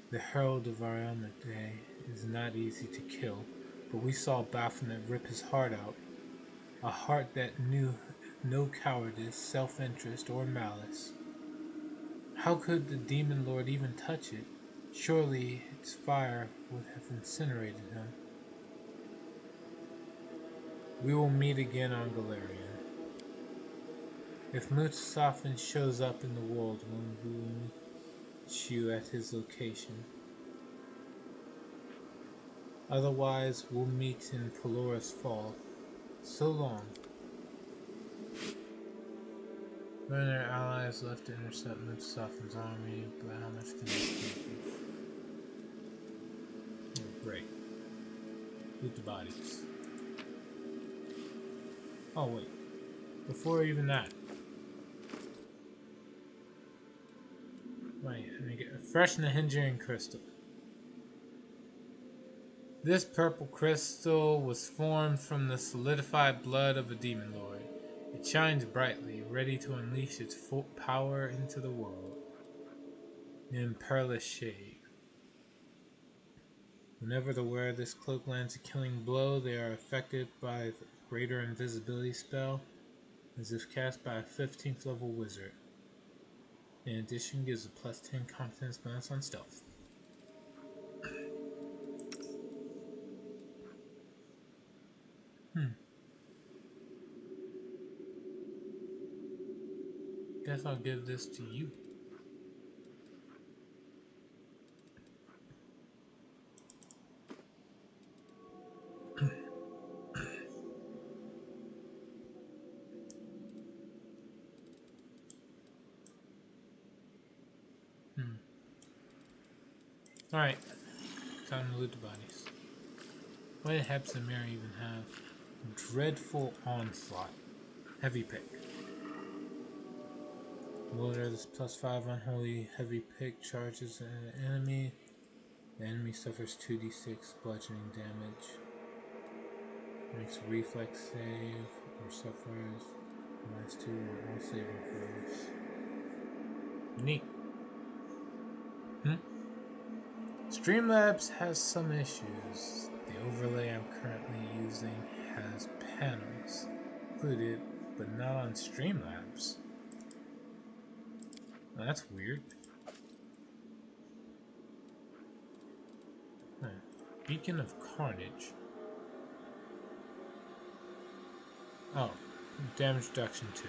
The Herald of Ariamate is not easy to kill, but we saw Baphomet rip his heart out, a heart that knew no cowardice, self-interest, or malice. How could the Demon Lord even touch it? Surely its fire would have incinerated him. We will meet again on Galarian. If Mutasafin shows up in the world, we will meet you at his location. Otherwise, we'll meet in Pelora's Fall. So long. When their allies left to intercept Mutasafin's army, but how much can they keep? Oh, great. Loot the bodies. Oh wait. Before even that. Wait, let me get a fresh Nahindrian crystal. This purple crystal was formed from the solidified blood of a demon lord. It shines brightly, ready to unleash its full power into the world. In pearlous shade. Whenever the wearer of this cloak lands a killing blow, they are affected by the greater invisibility spell, as if cast by a 15th level wizard. In addition, gives a plus 10 confidence bonus on stealth. Guess I'll give this to you. Alright, time to loot the bodies. What did Hepzibah even have? Dreadful Onslaught. Heavy pick. Loader, this +5 unholy heavy pick charges an enemy. The enemy suffers 2d6 bludgeoning damage. Makes a reflex save or suffers -2 on all saving throws. Neat. Streamlabs has some issues. The overlay I'm currently using has panels included, but not on Streamlabs. Well, that's weird. Beacon of Carnage. Oh, damage reduction 2.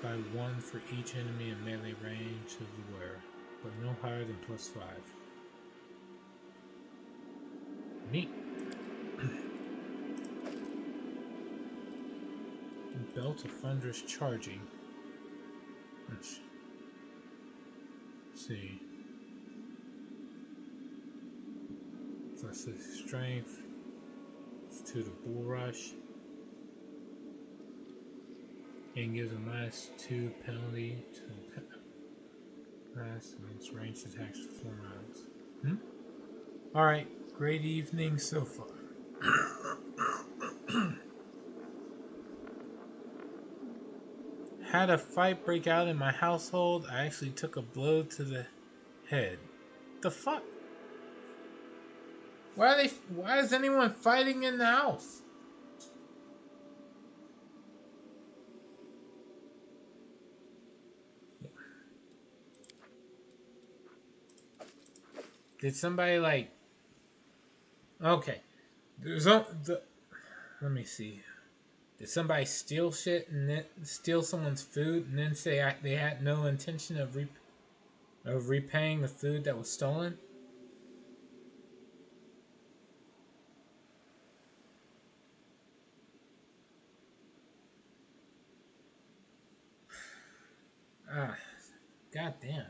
By 1 for each enemy in melee range of the wearer, but no higher than +5. Neat. Belt of Thunderous Charging. Let's see. +6 strength. +2 to Bull Rush. And gives a -2 penalty to Pass against ranged attacks for 4 rounds. Alright, great evening so far. Had a fight break out in my household. I actually took a blow to the head. The fuck? Why is anyone fighting in the house? Did somebody like... Okay. Let me see. Did somebody steal shit and then steal someone's food and then say they had no intention of repaying the food that was stolen? Ah, goddamn.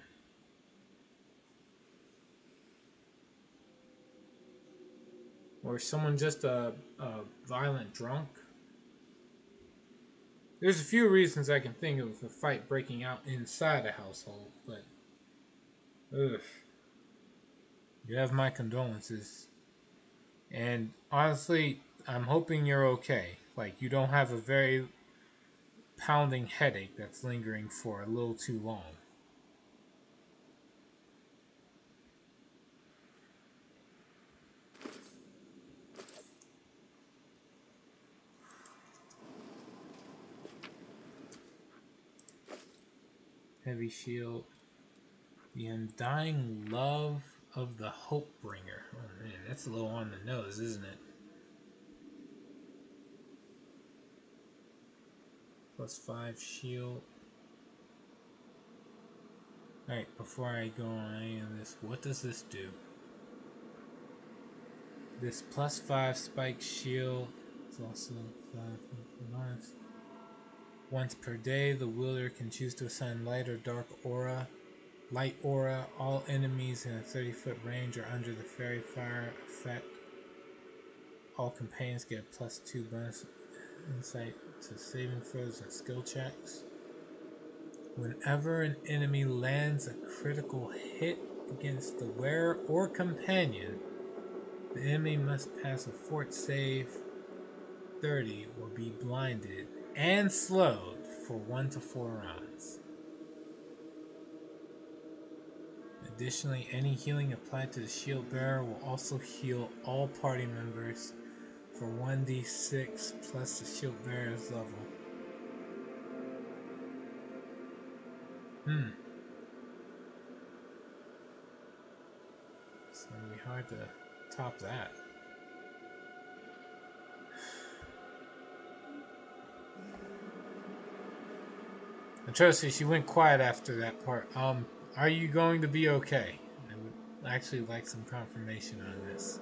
Or someone just a violent drunk? There's a few reasons I can think of a fight breaking out inside a household, but... Ugh. You have my condolences. And honestly, I'm hoping you're okay. Like, you don't have a very pounding headache that's lingering for a little too long. Heavy shield. The undying love of the Hope Bringer. Oh man, that's a little on the nose, isn't it? +5 shield. Alright, before I go on any of this, what does this do? This +5 spike shield is also 5 months. Once per day, the wielder can choose to assign light or dark aura. Light aura, all enemies in a 30-foot range are under the fairy fire effect. All companions get a +2 bonus insight to saving throws and skill checks. Whenever an enemy lands a critical hit against the wearer or companion, the enemy must pass a fort save 30 or be blinded and slowed for 1 to 4 rounds. Additionally, any healing applied to the shield bearer will also heal all party members for 1d6 plus the shield bearer's level. It's gonna be hard to top that. And trust me, she went quiet after that part. Are you going to be okay? I would actually like some confirmation on this.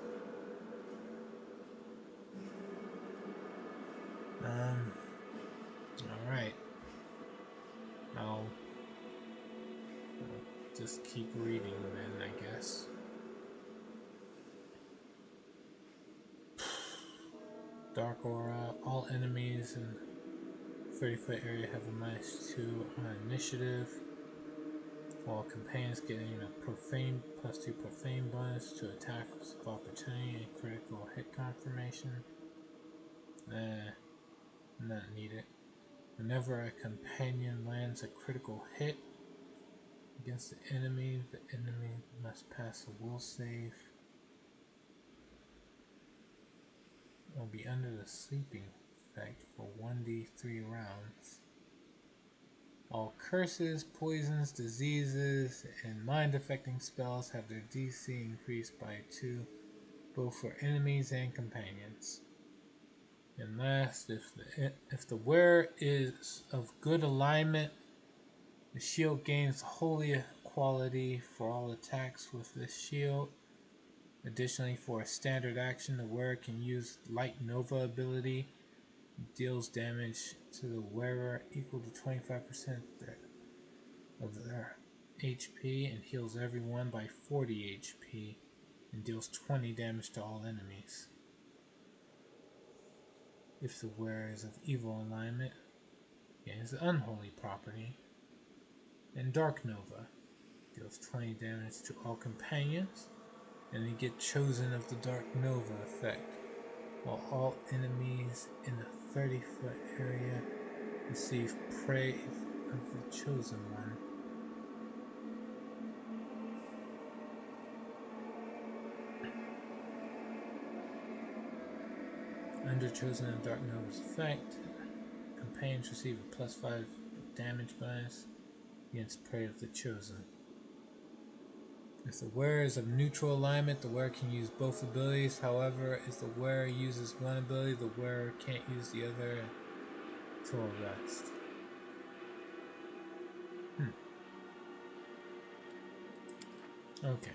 Alright. I'll just keep reading then, I guess. Dark aura. All enemies in 30-foot area have a -2 on initiative. All companions getting a profane +2 profane bonus to attacks of opportunity and critical hit confirmation. Not needed. Whenever a companion lands a critical hit against the enemy must pass a will save or be under the sleeping effect for 1d3 rounds. All curses, poisons, diseases, and mind-affecting spells have their DC increased by 2, both for enemies and companions. And last, if the wearer is of good alignment, the shield gains holy quality for all attacks with this shield. Additionally, for a standard action, the wearer can use Light Nova ability. It deals damage to the wearer equal to 25% of their HP and heals everyone by 40 HP and deals 20 damage to all enemies. If the wearer is of evil alignment, gains the Unholy property and Dark Nova. Deals 20 damage to all companions. And you get Chosen of the Dark Nova effect. While all enemies in a 30-foot area receive Prey of the Chosen One. Under Chosen of Dark Nova's effect, companions receive a +5 damage bonus against Prey of the Chosen. If the wearer is of neutral alignment, the wearer can use both abilities. However, if the wearer uses one ability, the wearer can't use the other until rest. Okay.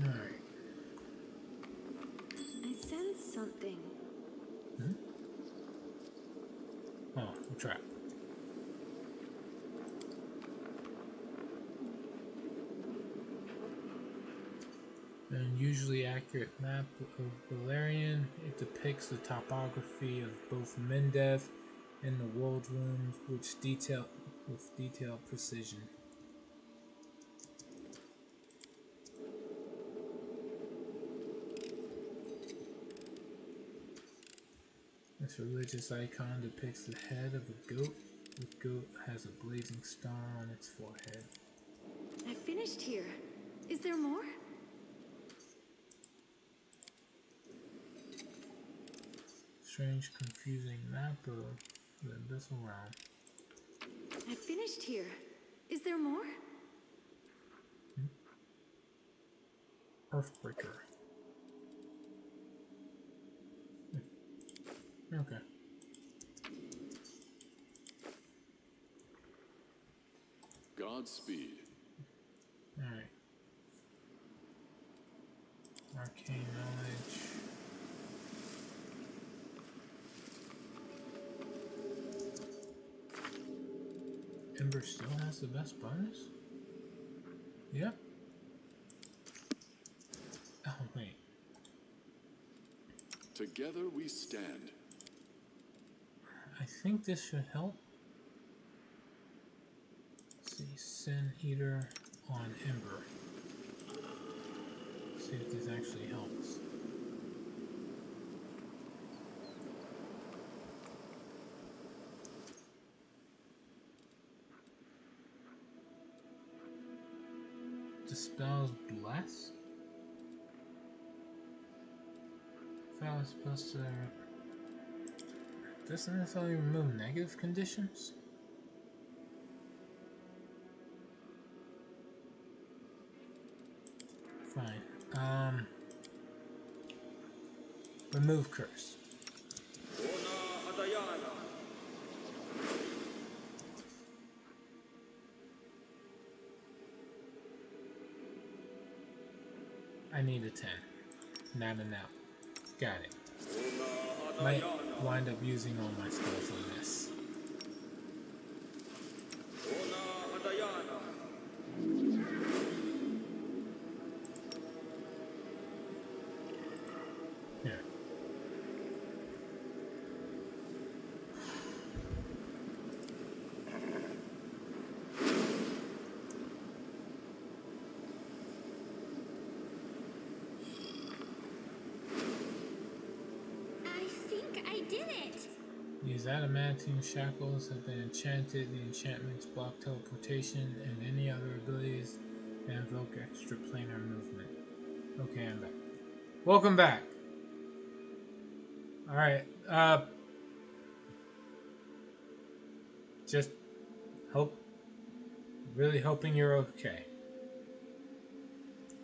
Alright. I sense something. Oh, a trap. An unusually accurate map of Valerian. It depicts the topography of both Mendev and the World Rooms with detailed precision. This religious icon depicts the head of a goat. The goat has a blazing star on its forehead. I finished here. Is there more? Strange, confusing map of the Abyssal Realm. I finished here. Is there more? Earthbreaker. Okay. Godspeed. Alright. Arcane knowledge. Ember still has the best bonus? Yep. Oh, wait. Together we stand. I think this should help. Let's see, Sin Eater on Ember. Let's see if this actually helps. Dispels Bless? If I was supposed to... Doesn't necessarily remove negative conditions? Fine. Remove curse. I need a 10. Not enough. Got it. Might wind up using all my skills on this. Here. I think I did it. These adamantine shackles have been enchanted. The enchantments block teleportation and any other abilities that invoke extraplanar movement. Okay, I'm back. Welcome back. Alright, just really hoping you're okay.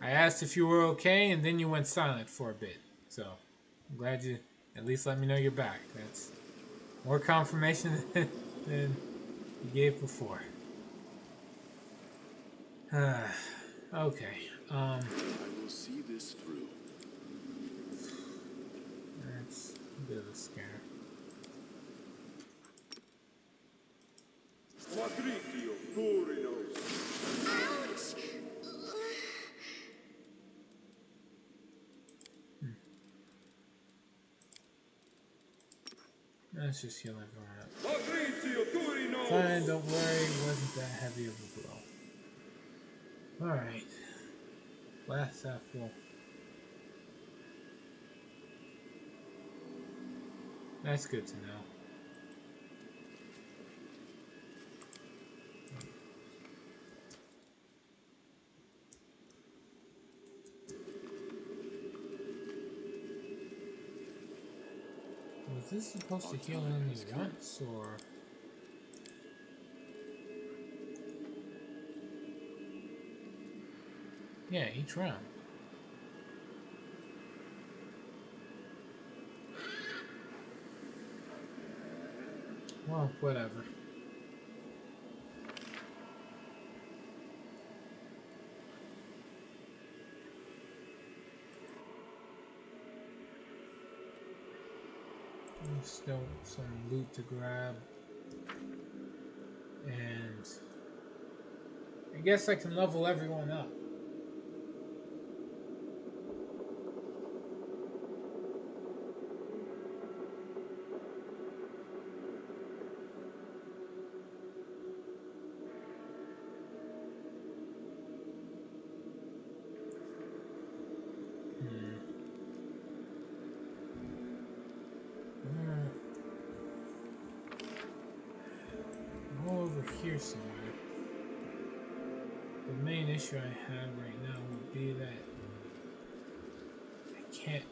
I asked if you were okay and then you went silent for a bit. So, I'm glad you at least let me know you're back. That's more confirmation than you gave before. Okay. I will see this through. A bit of a scare. Patrizio Turinos. Ouch! Let's just heal everyone up. Patrizio Turinos. Fine, don't worry, it wasn't that heavy of a blow. Alright. Glass half full. That's good to know. Was this supposed to heal only once, or...? Yeah, each round. Well, whatever. There's still some loot to grab. And I guess I can level everyone up. Over here somewhere. The main issue I have right now would be that I can't.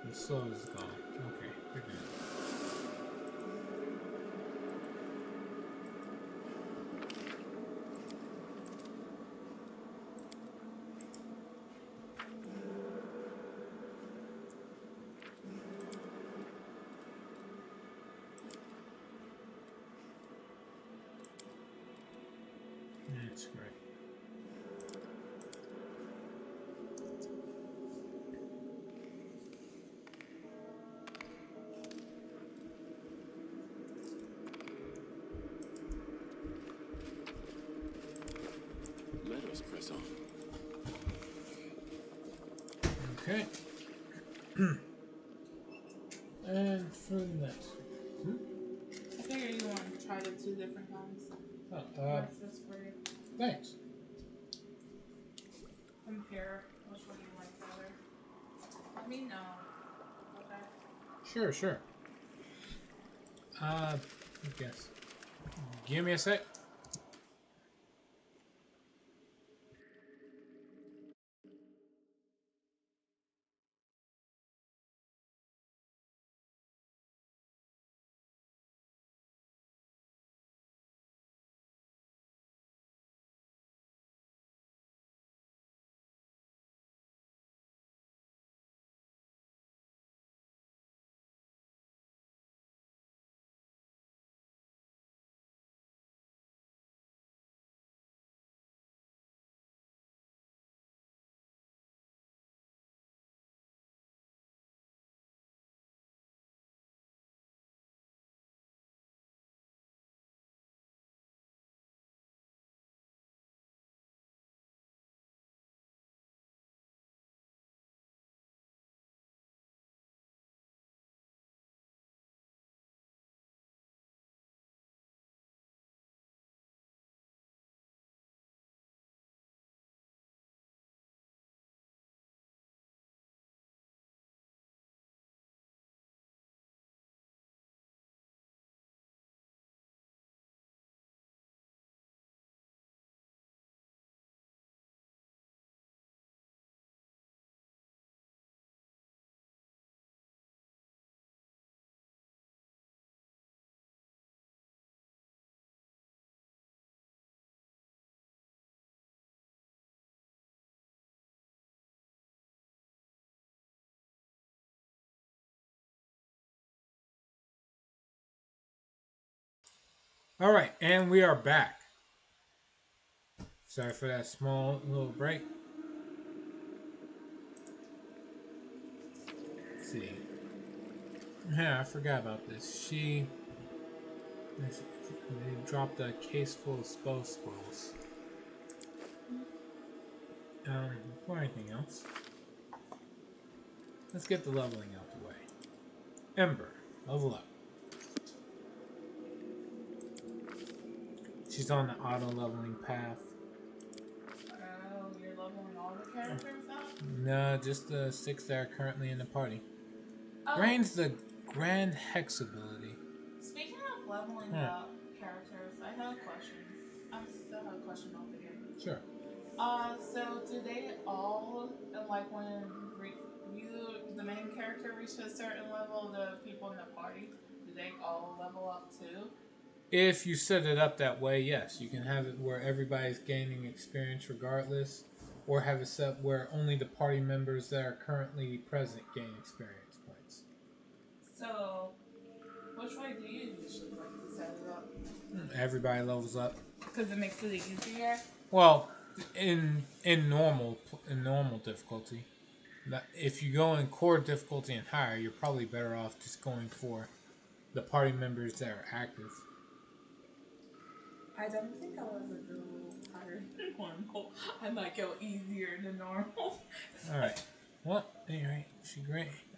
The slow is gone. Okay, we're good. That's great. Let us press on. Okay. And for the next one. I figured you want to try the two different ones. That's this for you. Thanks. Compare which one you like better. Let me know. Okay. Sure, sure. I guess. Give me a sec. All right, and we are back. Sorry for that small little break. see. Yeah, I forgot about this. They dropped a case full of spell scrolls. Before anything else, let's get the leveling out the way. Ember, level up. She's on the auto leveling path. Oh, you're leveling all the characters up? No, just the 6 that are currently in the party. Oh, Grain's the Grand Hex ability. speaking of leveling up characters, I have a question. I still have a question off the game. Sure. So do they all, like when the main character reaches a certain level, the people in the party, do they all level up too? If you set it up that way, yes. You can have it where everybody's gaining experience regardless, or have it set where only the party members that are currently present gain experience points. So, which way do you usually like to set it up? Everybody levels up. Because it makes it easier? Well, in normal difficulty. If you go in core difficulty and higher, you're probably better off just going for the party members that are active. I don't think I was a go higher than normal. I might go easier than normal. Alright. Well, anyway, she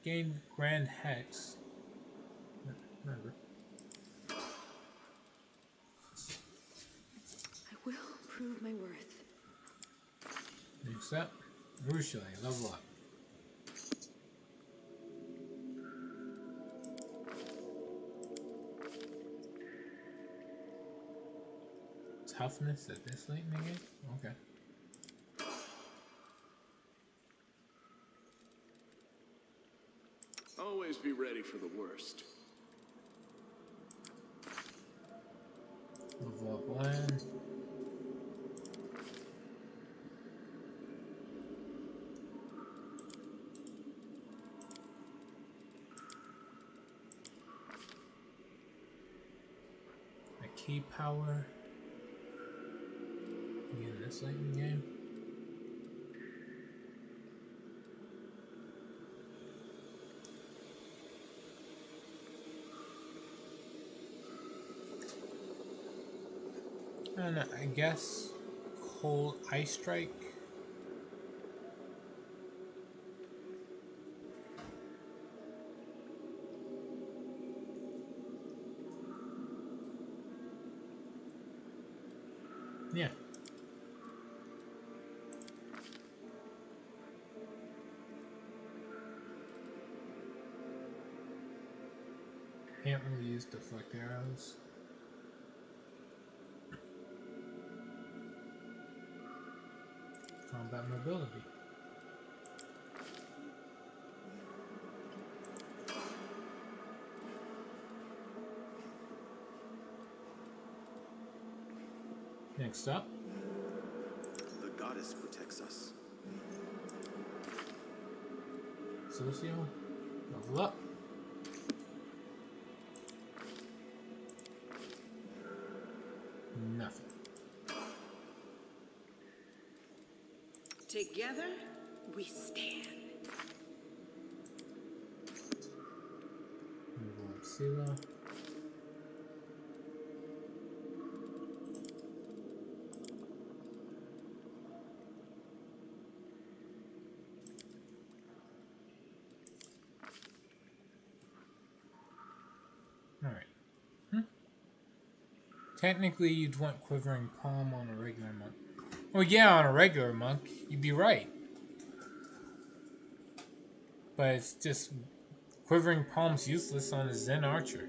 gained Grand Hex. Remember. I will prove my worth. Next up, Rushale, level up. Toughness at this late in the game? Okay. Always be ready for the worst. Level up land. A key power. Again, this late in the game. And I guess Cold Ice Strike. Yeah. Can't really use deflect arrows. Combat mobility. Next up, The goddess protects us. Socio, level up. Nothing. Together, we stand. Level up Sila. Alright. Technically, you'd want Quivering Palm on a regular monk. Well, yeah, on a regular monk, you'd be right. But it's just... Quivering Palm's useless on a Zen Archer.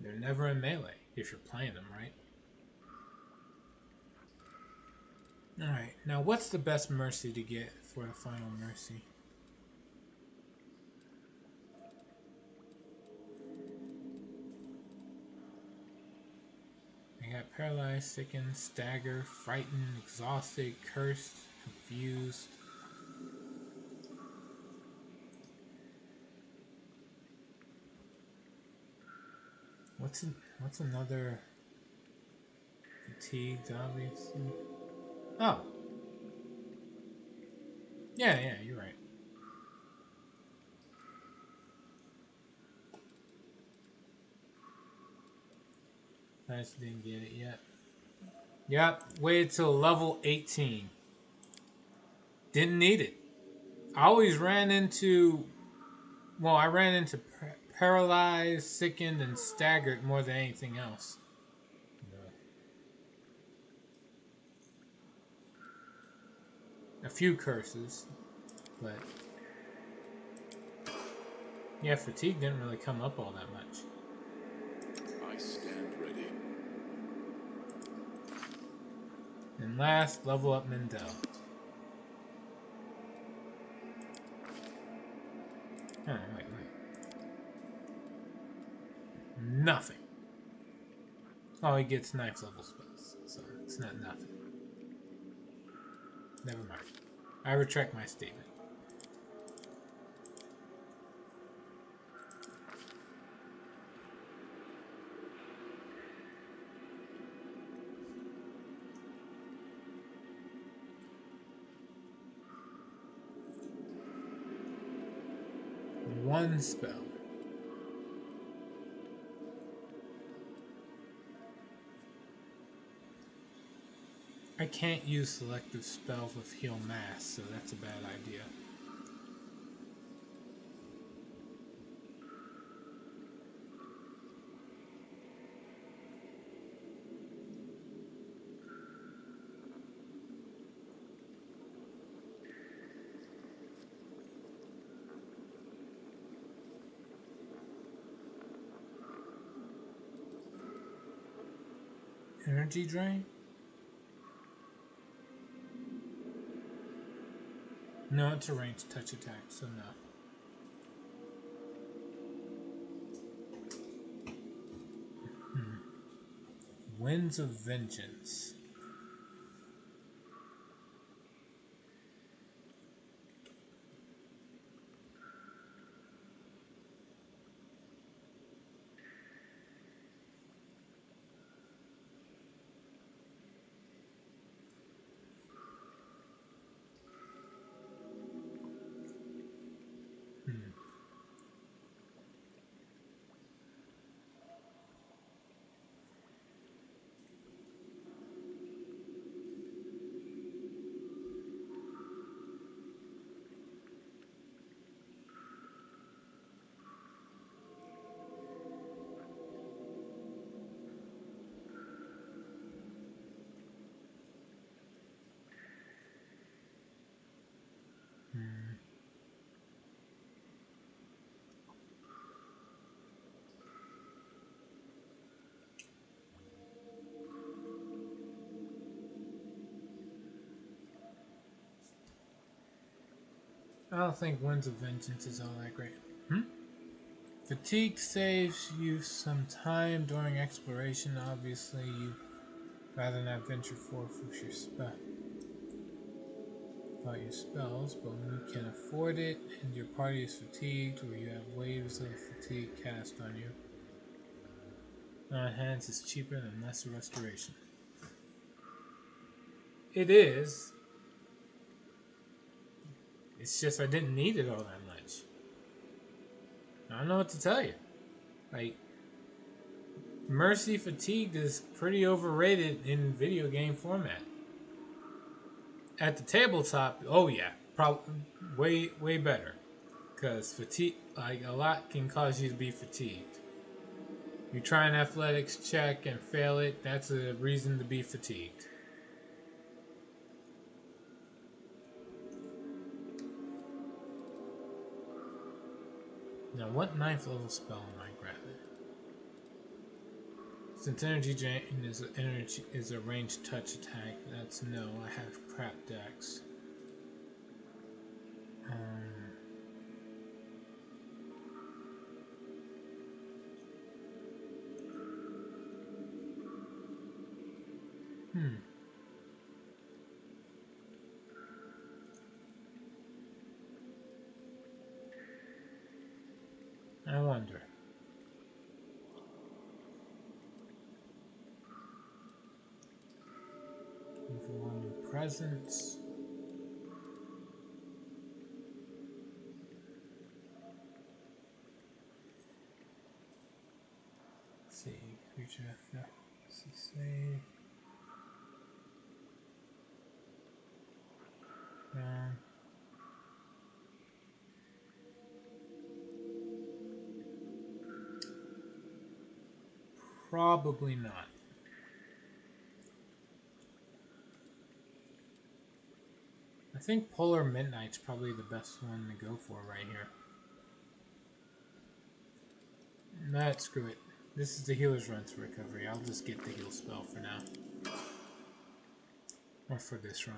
They're never in melee, if you're playing them, right? Alright, now what's the best mercy to get for a final mercy? I got paralyzed, sickened, stagger, frightened, exhausted, cursed, confused. What's another? Fatigued, obviously. Oh. Yeah, you're right. I just didn't get it yet. Yep, waited till level 18. Didn't need it. I always ran into... Well, I ran into paralyzed, sickened, and staggered more than anything else. A few curses, but... Yeah, fatigue didn't really come up all that much. I stand ready. And last, level up Mendel. Oh, wait. Nothing. Oh, he gets 9th level spells, so it's not nothing. Never mind. I retract my statement. One spell. I can't use selective spells with heal mass, so that's a bad idea. Energy drain? No, it's a ranged touch attack, so no. Winds of Vengeance. I don't think Winds of Vengeance is all that great. Fatigue saves you some time during exploration. Obviously, you rather not venture forth with your spells, but when you can afford it and your party is fatigued or you have waves of fatigue cast on you, on hands is cheaper than lesser restoration. It is. It's just I didn't need it all that much. I don't know what to tell you. Like, Mercy Fatigued is pretty overrated in video game format. At the tabletop, oh yeah, probably way better. Because fatigue, like, a lot can cause you to be fatigued. You try an athletics check and fail it, that's a reason to be fatigued. Now, what 9th level spell am I grabbing? Since Energy Drain is a ranged touch attack, that's no. I have crap decks. I wonder. Overwhelming Presence. Let's see, creature effect. Probably not. I think Polar Midnight's probably the best one to go for right here. Nah, screw it. This is the healer's run to recovery. I'll just get the heal spell for now. Or for this run.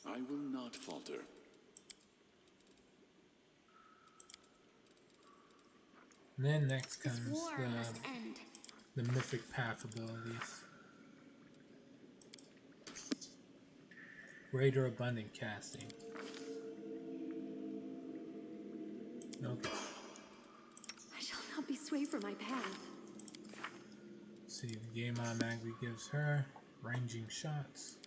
I will not falter. And then next This comes war must end. the Mythic Path abilities. Greater Abundant Casting. Okay. I shall not be swayed from my path. See, the game automatically gives her ranging shots.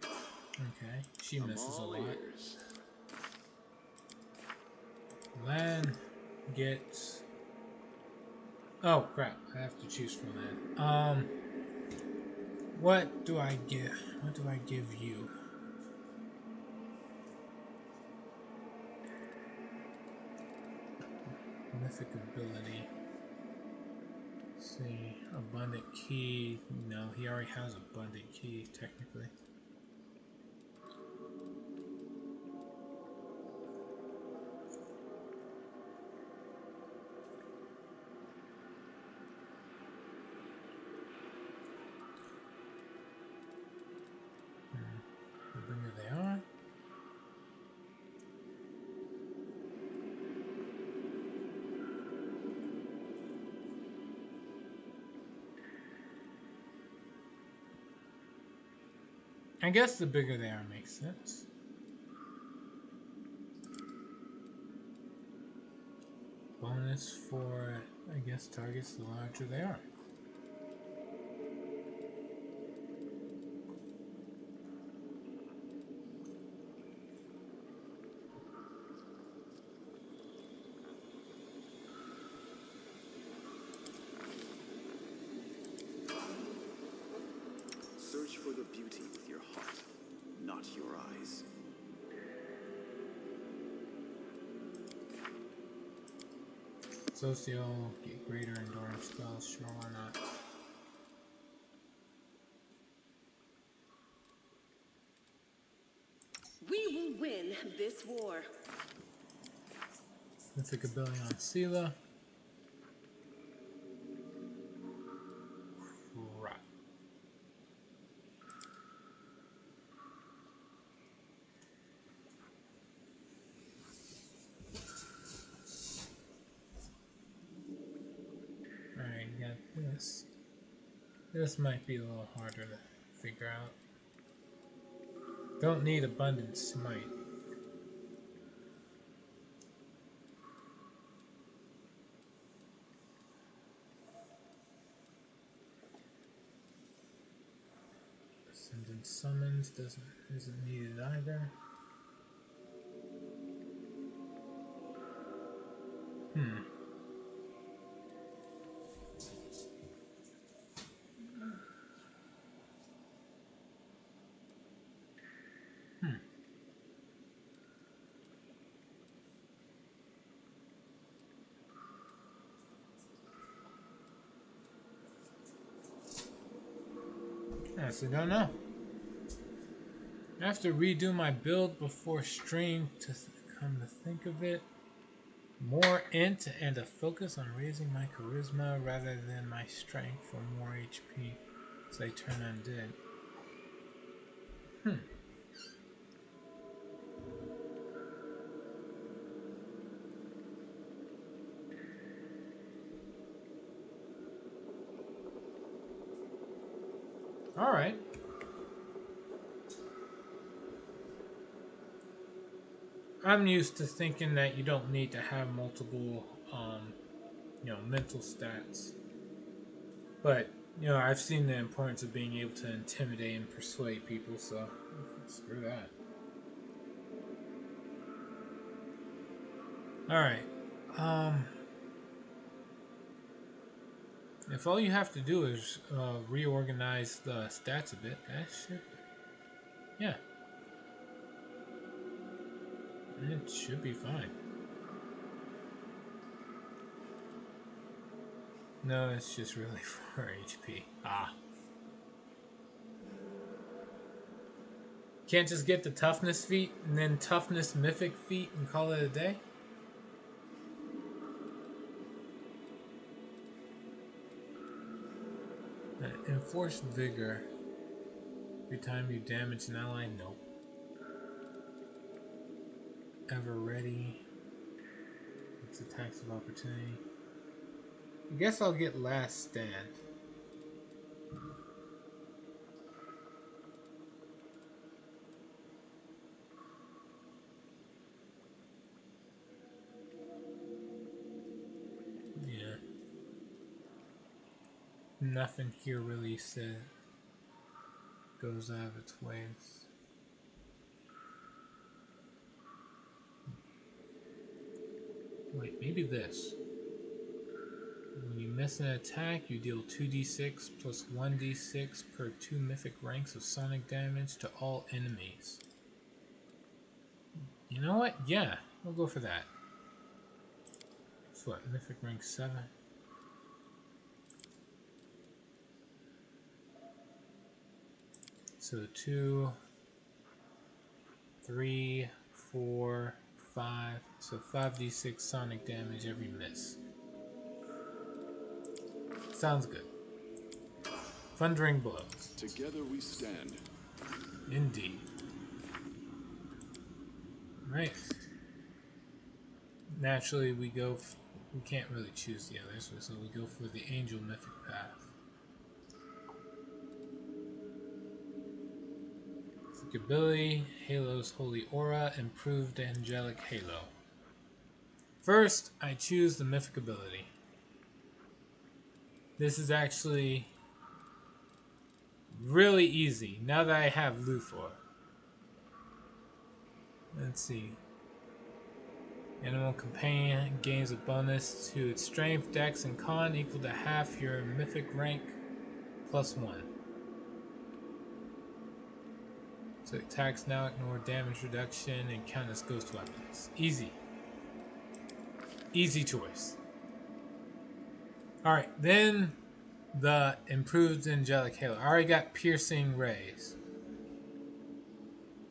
Okay, she misses a lot. Lan gets... Oh crap, I have to choose from that. What do I give? What do I give you? Mythic ability. Let's see, abundant key. No, he already has abundant key, technically. The bigger they are. I guess the bigger they are makes sense. Bonus for, I guess, targets the larger they are. Search for the beauty with your heart, not your eyes. Socio, get greater endurance spells, sure why not. We will win this war. Mythic ability on Sela. Right. Alright, got this. This might be a little harder to figure out. Don't need abundant smite. Ascendant summons isn't needed either. I honestly don't know. I have to redo my build before stream to come to think of it. More int and a focus on raising my charisma rather than my strength for more HP as I turn undead. Alright. I'm used to thinking that you don't need to have multiple, mental stats. But, I've seen the importance of being able to intimidate and persuade people, so screw that. Alright. If all you have to do is reorganize the stats a bit, that should... Yeah. It should be fine. No, it's just really for HP. Ah. Can't just get the toughness feat and then toughness mythic feat and call it a day? Enforced vigor. Every time you damage an ally, nope. Ever ready. It's attacks of opportunity. I guess I'll get last stand. Yeah. Nothing here really said goes out of its ways. Wait, maybe this. When you miss an attack, you deal 2d6 plus 1d6 per 2 mythic ranks of sonic damage to all enemies. You know what? Yeah, we'll go for that. It's what, mythic rank 7? So 2, 3, 4, 5. So 5d6 sonic damage every miss. Sounds good. Thundering blows. Together we stand. Indeed. Right. Naturally, we can't really choose the others, so we go for the Angel Mythic Path. Mythic ability, Halo's Holy Aura, Improved Angelic Halo. First, I choose the Mythic ability. This is actually really easy now that I have Luthor. Let's see. Animal Companion gains a bonus to its strength, dex, and con equal to half your mythic rank plus 1. So attacks now ignore damage reduction and count as ghost weapons. Easy. Easy choice. Alright, then the improved Angelic Halo. I already got Piercing Rays.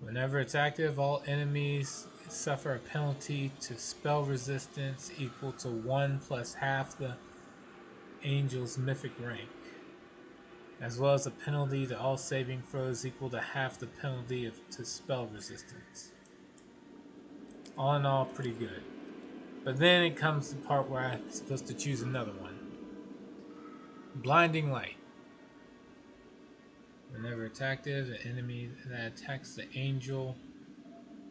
Whenever it's active, all enemies suffer a penalty to spell resistance equal to 1 plus half the angel's mythic rank, as well as a penalty to all saving throws equal to half the penalty to spell resistance. All in all, pretty good. But then it comes to the part where I'm supposed to choose another one. Blinding Light. Whenever it's active, the enemy that attacks the angel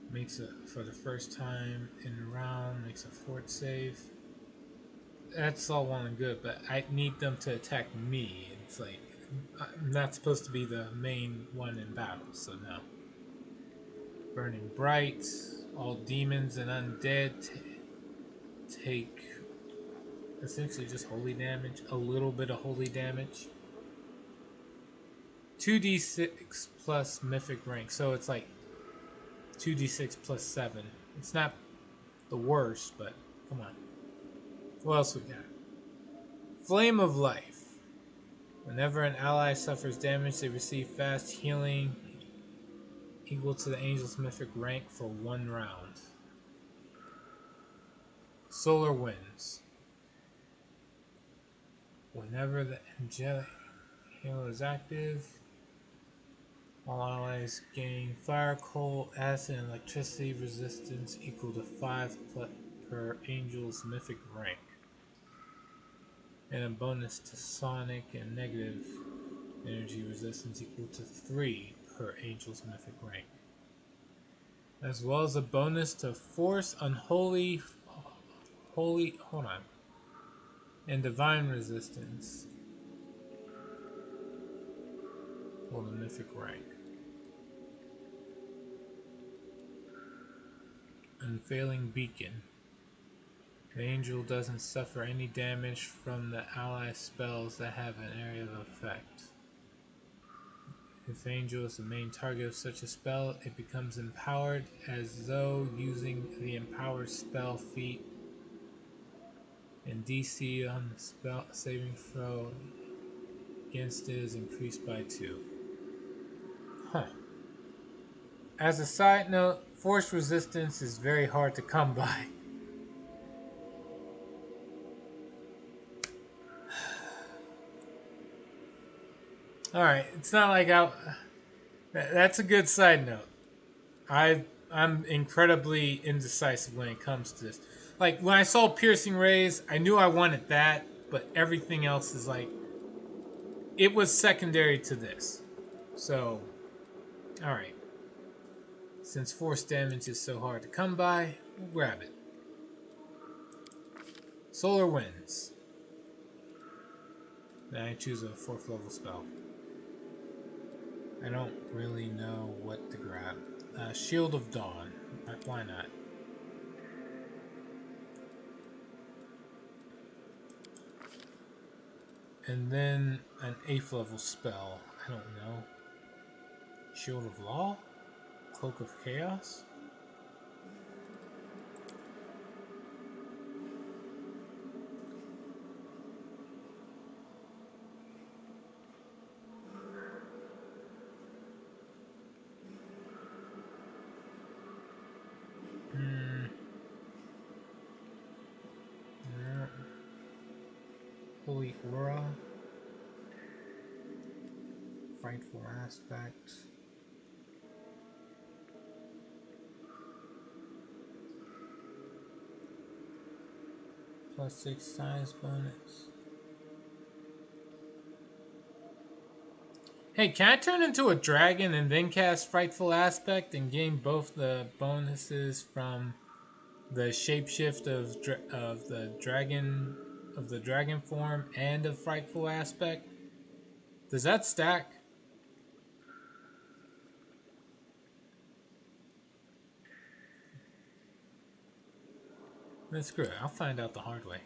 makes for the first time in the round, makes a fort save. That's all well and good, but I need them to attack me. It's like, I'm not supposed to be the main one in battle, so no. Burning Bright. All demons and undead take essentially just holy damage, a little bit of holy damage. 2d6 plus mythic rank, so it's like 2d6 plus 7. It's not the worst, but come on. What else we got? Flame of Life. Whenever an ally suffers damage, they receive fast healing equal to the angel's mythic rank for 1 round. Solar Winds. Whenever the angelic halo is active, all allies gain fire, cold, acid, and electricity resistance equal to 5 per angel's mythic rank, and a bonus to sonic and negative energy resistance equal to 3 per angel's mythic rank, as well as a bonus to force, unholy, and divine resistance for the mythic rank. Unfailing Beacon. The angel doesn't suffer any damage from the ally spells that have an area of effect. If the angel is the main target of such a spell, it becomes empowered as though using the empowered spell feat And DC on the spell saving throw against it is increased by 2. Huh. As a side note, force resistance is very hard to come by. Alright, it's not like that's a good side note. I'm incredibly indecisive when it comes to this. Like, when I saw Piercing Rays, I knew I wanted that, but everything else is like... It was secondary to this. So, alright. Since force damage is so hard to come by, we'll grab it. Solar Winds. Then I choose a 4th level spell. I don't really know what to grab. Shield of Dawn. Why not? And then an 8th level spell. I don't know. Shield of Law? Cloak of Chaos? Holy Aura. Frightful Aspect. +6 size bonus. Hey, can I turn into a dragon and then cast Frightful Aspect and gain both the bonuses from the shapeshift of the dragon form and of Frightful Aspect? Does that stack? That's good. I'll find out the hard way.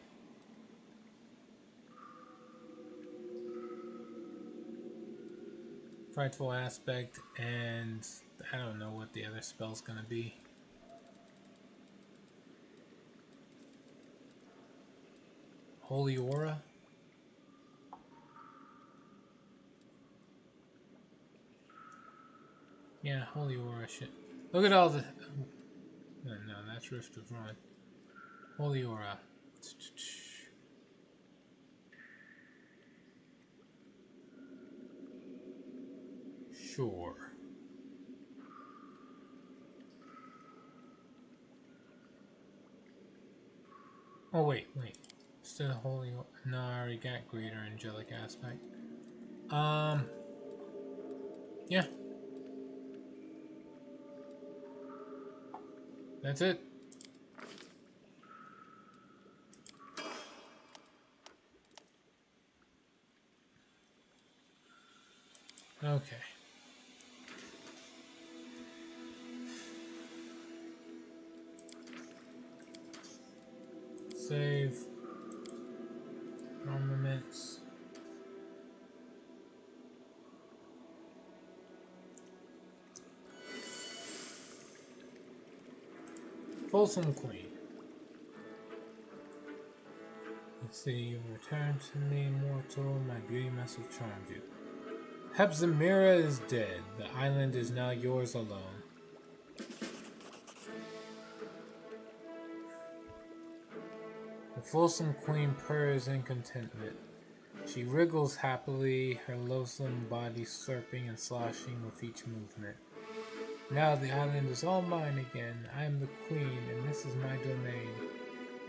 Frightful Aspect, and I don't know what the other spell's gonna be. Holy Aura? Yeah, Holy Aura shit. Look at all the... No, that's Rift of Ruin. Holy Aura. Sure. Oh, wait. Still Holy... No, I already got Greater Angelic Aspect. Yeah. That's it. Okay. Save. Armaments. Folsom Queen. Let's see, you return to me, mortal. My beauty must have charmed you. Hepzimira is dead. The island is now yours alone. The Folsom Queen purrs in contentment. She wriggles happily, her loathsome body slurping and sloshing with each movement. Now the island is all mine again. I am the queen, and this is my domain.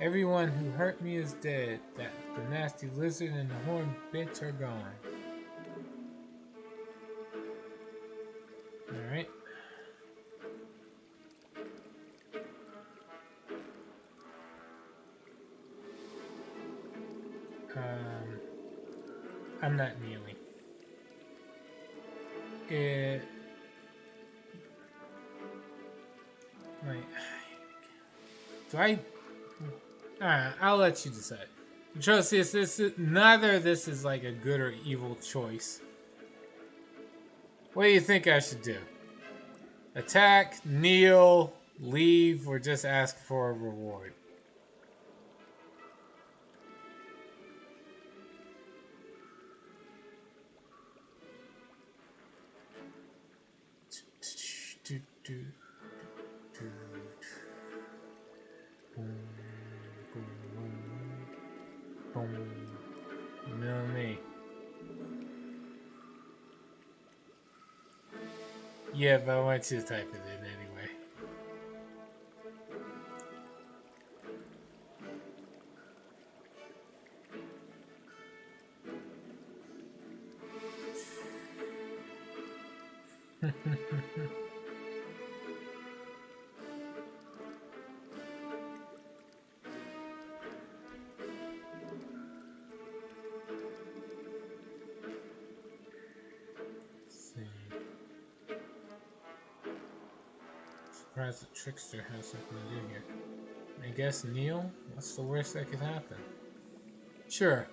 Everyone who hurt me is dead. The nasty lizard and the horned bitch are gone. Alright. I'm not kneeling. Wait. Do I? I'll let you decide. Trust this. Neither of this is like a good or evil choice. What do you think I should do? Attack, kneel, leave, or just ask for a reward? do, do. Boom, boom, boom. You know me. Yeah, but I want you to type it in anyway. Surprised the trickster has something to do here. I guess Neil? What's the worst that could happen? Sure.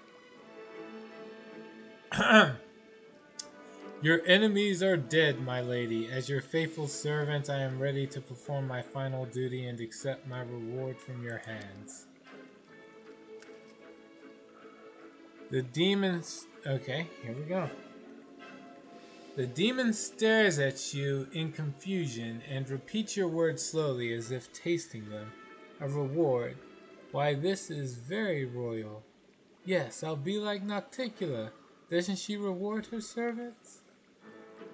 Your enemies are dead, my lady. As your faithful servant, I am ready to perform my final duty and accept my reward from your hands. The demons... Okay, here we go. The demon stares at you in confusion and repeats your words slowly as if tasting them. A reward. Why, this is very royal. Yes, I'll be like Nocticula. Doesn't she reward her servants?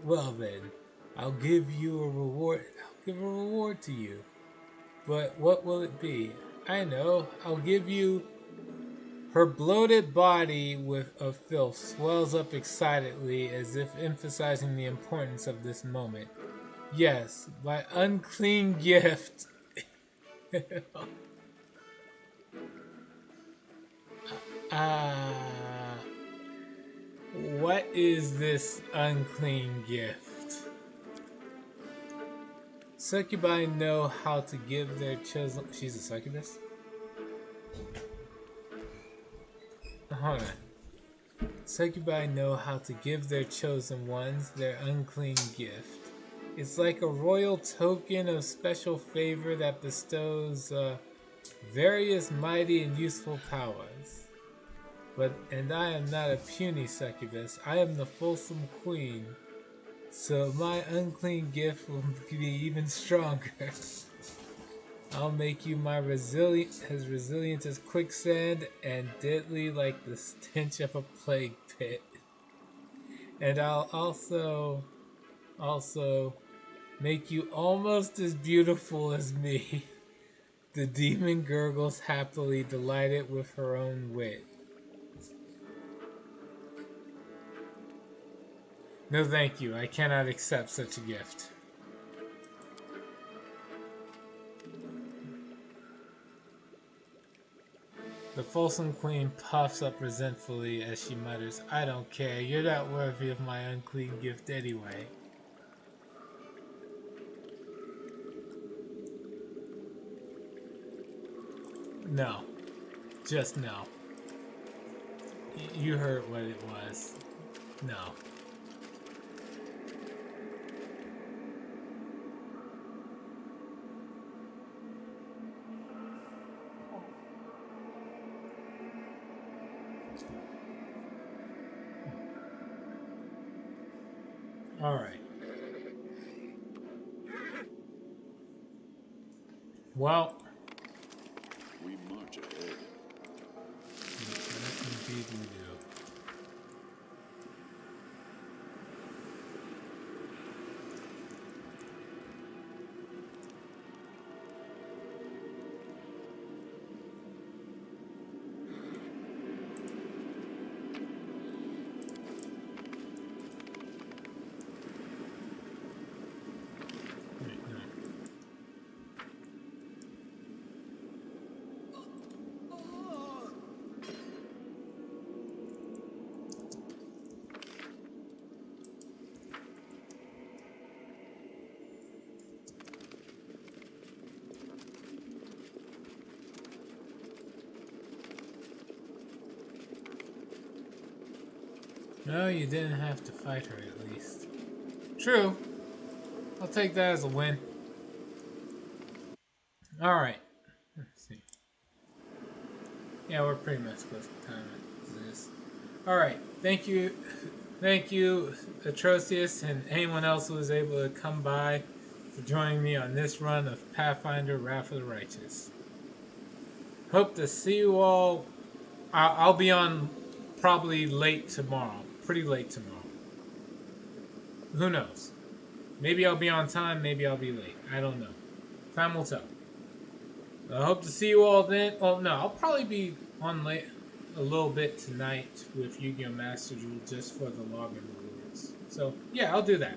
Well then, I'll give you a reward. I'll give a reward to you. But what will it be? I know. I'll give you... Her bloated body of filth swells up excitedly as if emphasizing the importance of this moment. Yes, my unclean gift. What is this unclean gift? Succubi know how to give their chosen... She's a succubus? Hold on. Succubi know how to give their chosen ones their unclean gift. It's like a royal token of special favor that bestows various mighty and useful powers. And I am not a puny succubus. I am the fulsome queen. So my unclean gift will be even stronger. I'll make you as resilient as quicksand and deadly like the stench of a plague pit. And I'll also make you almost as beautiful as me. The demon gurgles happily, delighted with her own wit. No thank you, I cannot accept such a gift. The Folsom Queen puffs up resentfully as she mutters, I don't care, you're not worthy of my unclean gift anyway. No. Just no. You heard what it was. No. Alright. Well. We march ahead. Indeed we do. No, you didn't have to fight her at least. True. I'll take that as a win. Alright. Let's see. Yeah, we're pretty much close to time as this. Alright. Thank you, Atrocious, and anyone else who was able to come by for joining me on this run of Pathfinder Wrath of the Righteous. Hope to see you all. I'll be on probably late tomorrow. Pretty late tomorrow. Who knows? Maybe I'll be on time, maybe I'll be late. I don't know. Time will tell. I hope to see you all then. Oh no, I'll probably be on late a little bit tonight with Yu-Gi-Oh! Master Duel just for the login rewards. So yeah, I'll do that.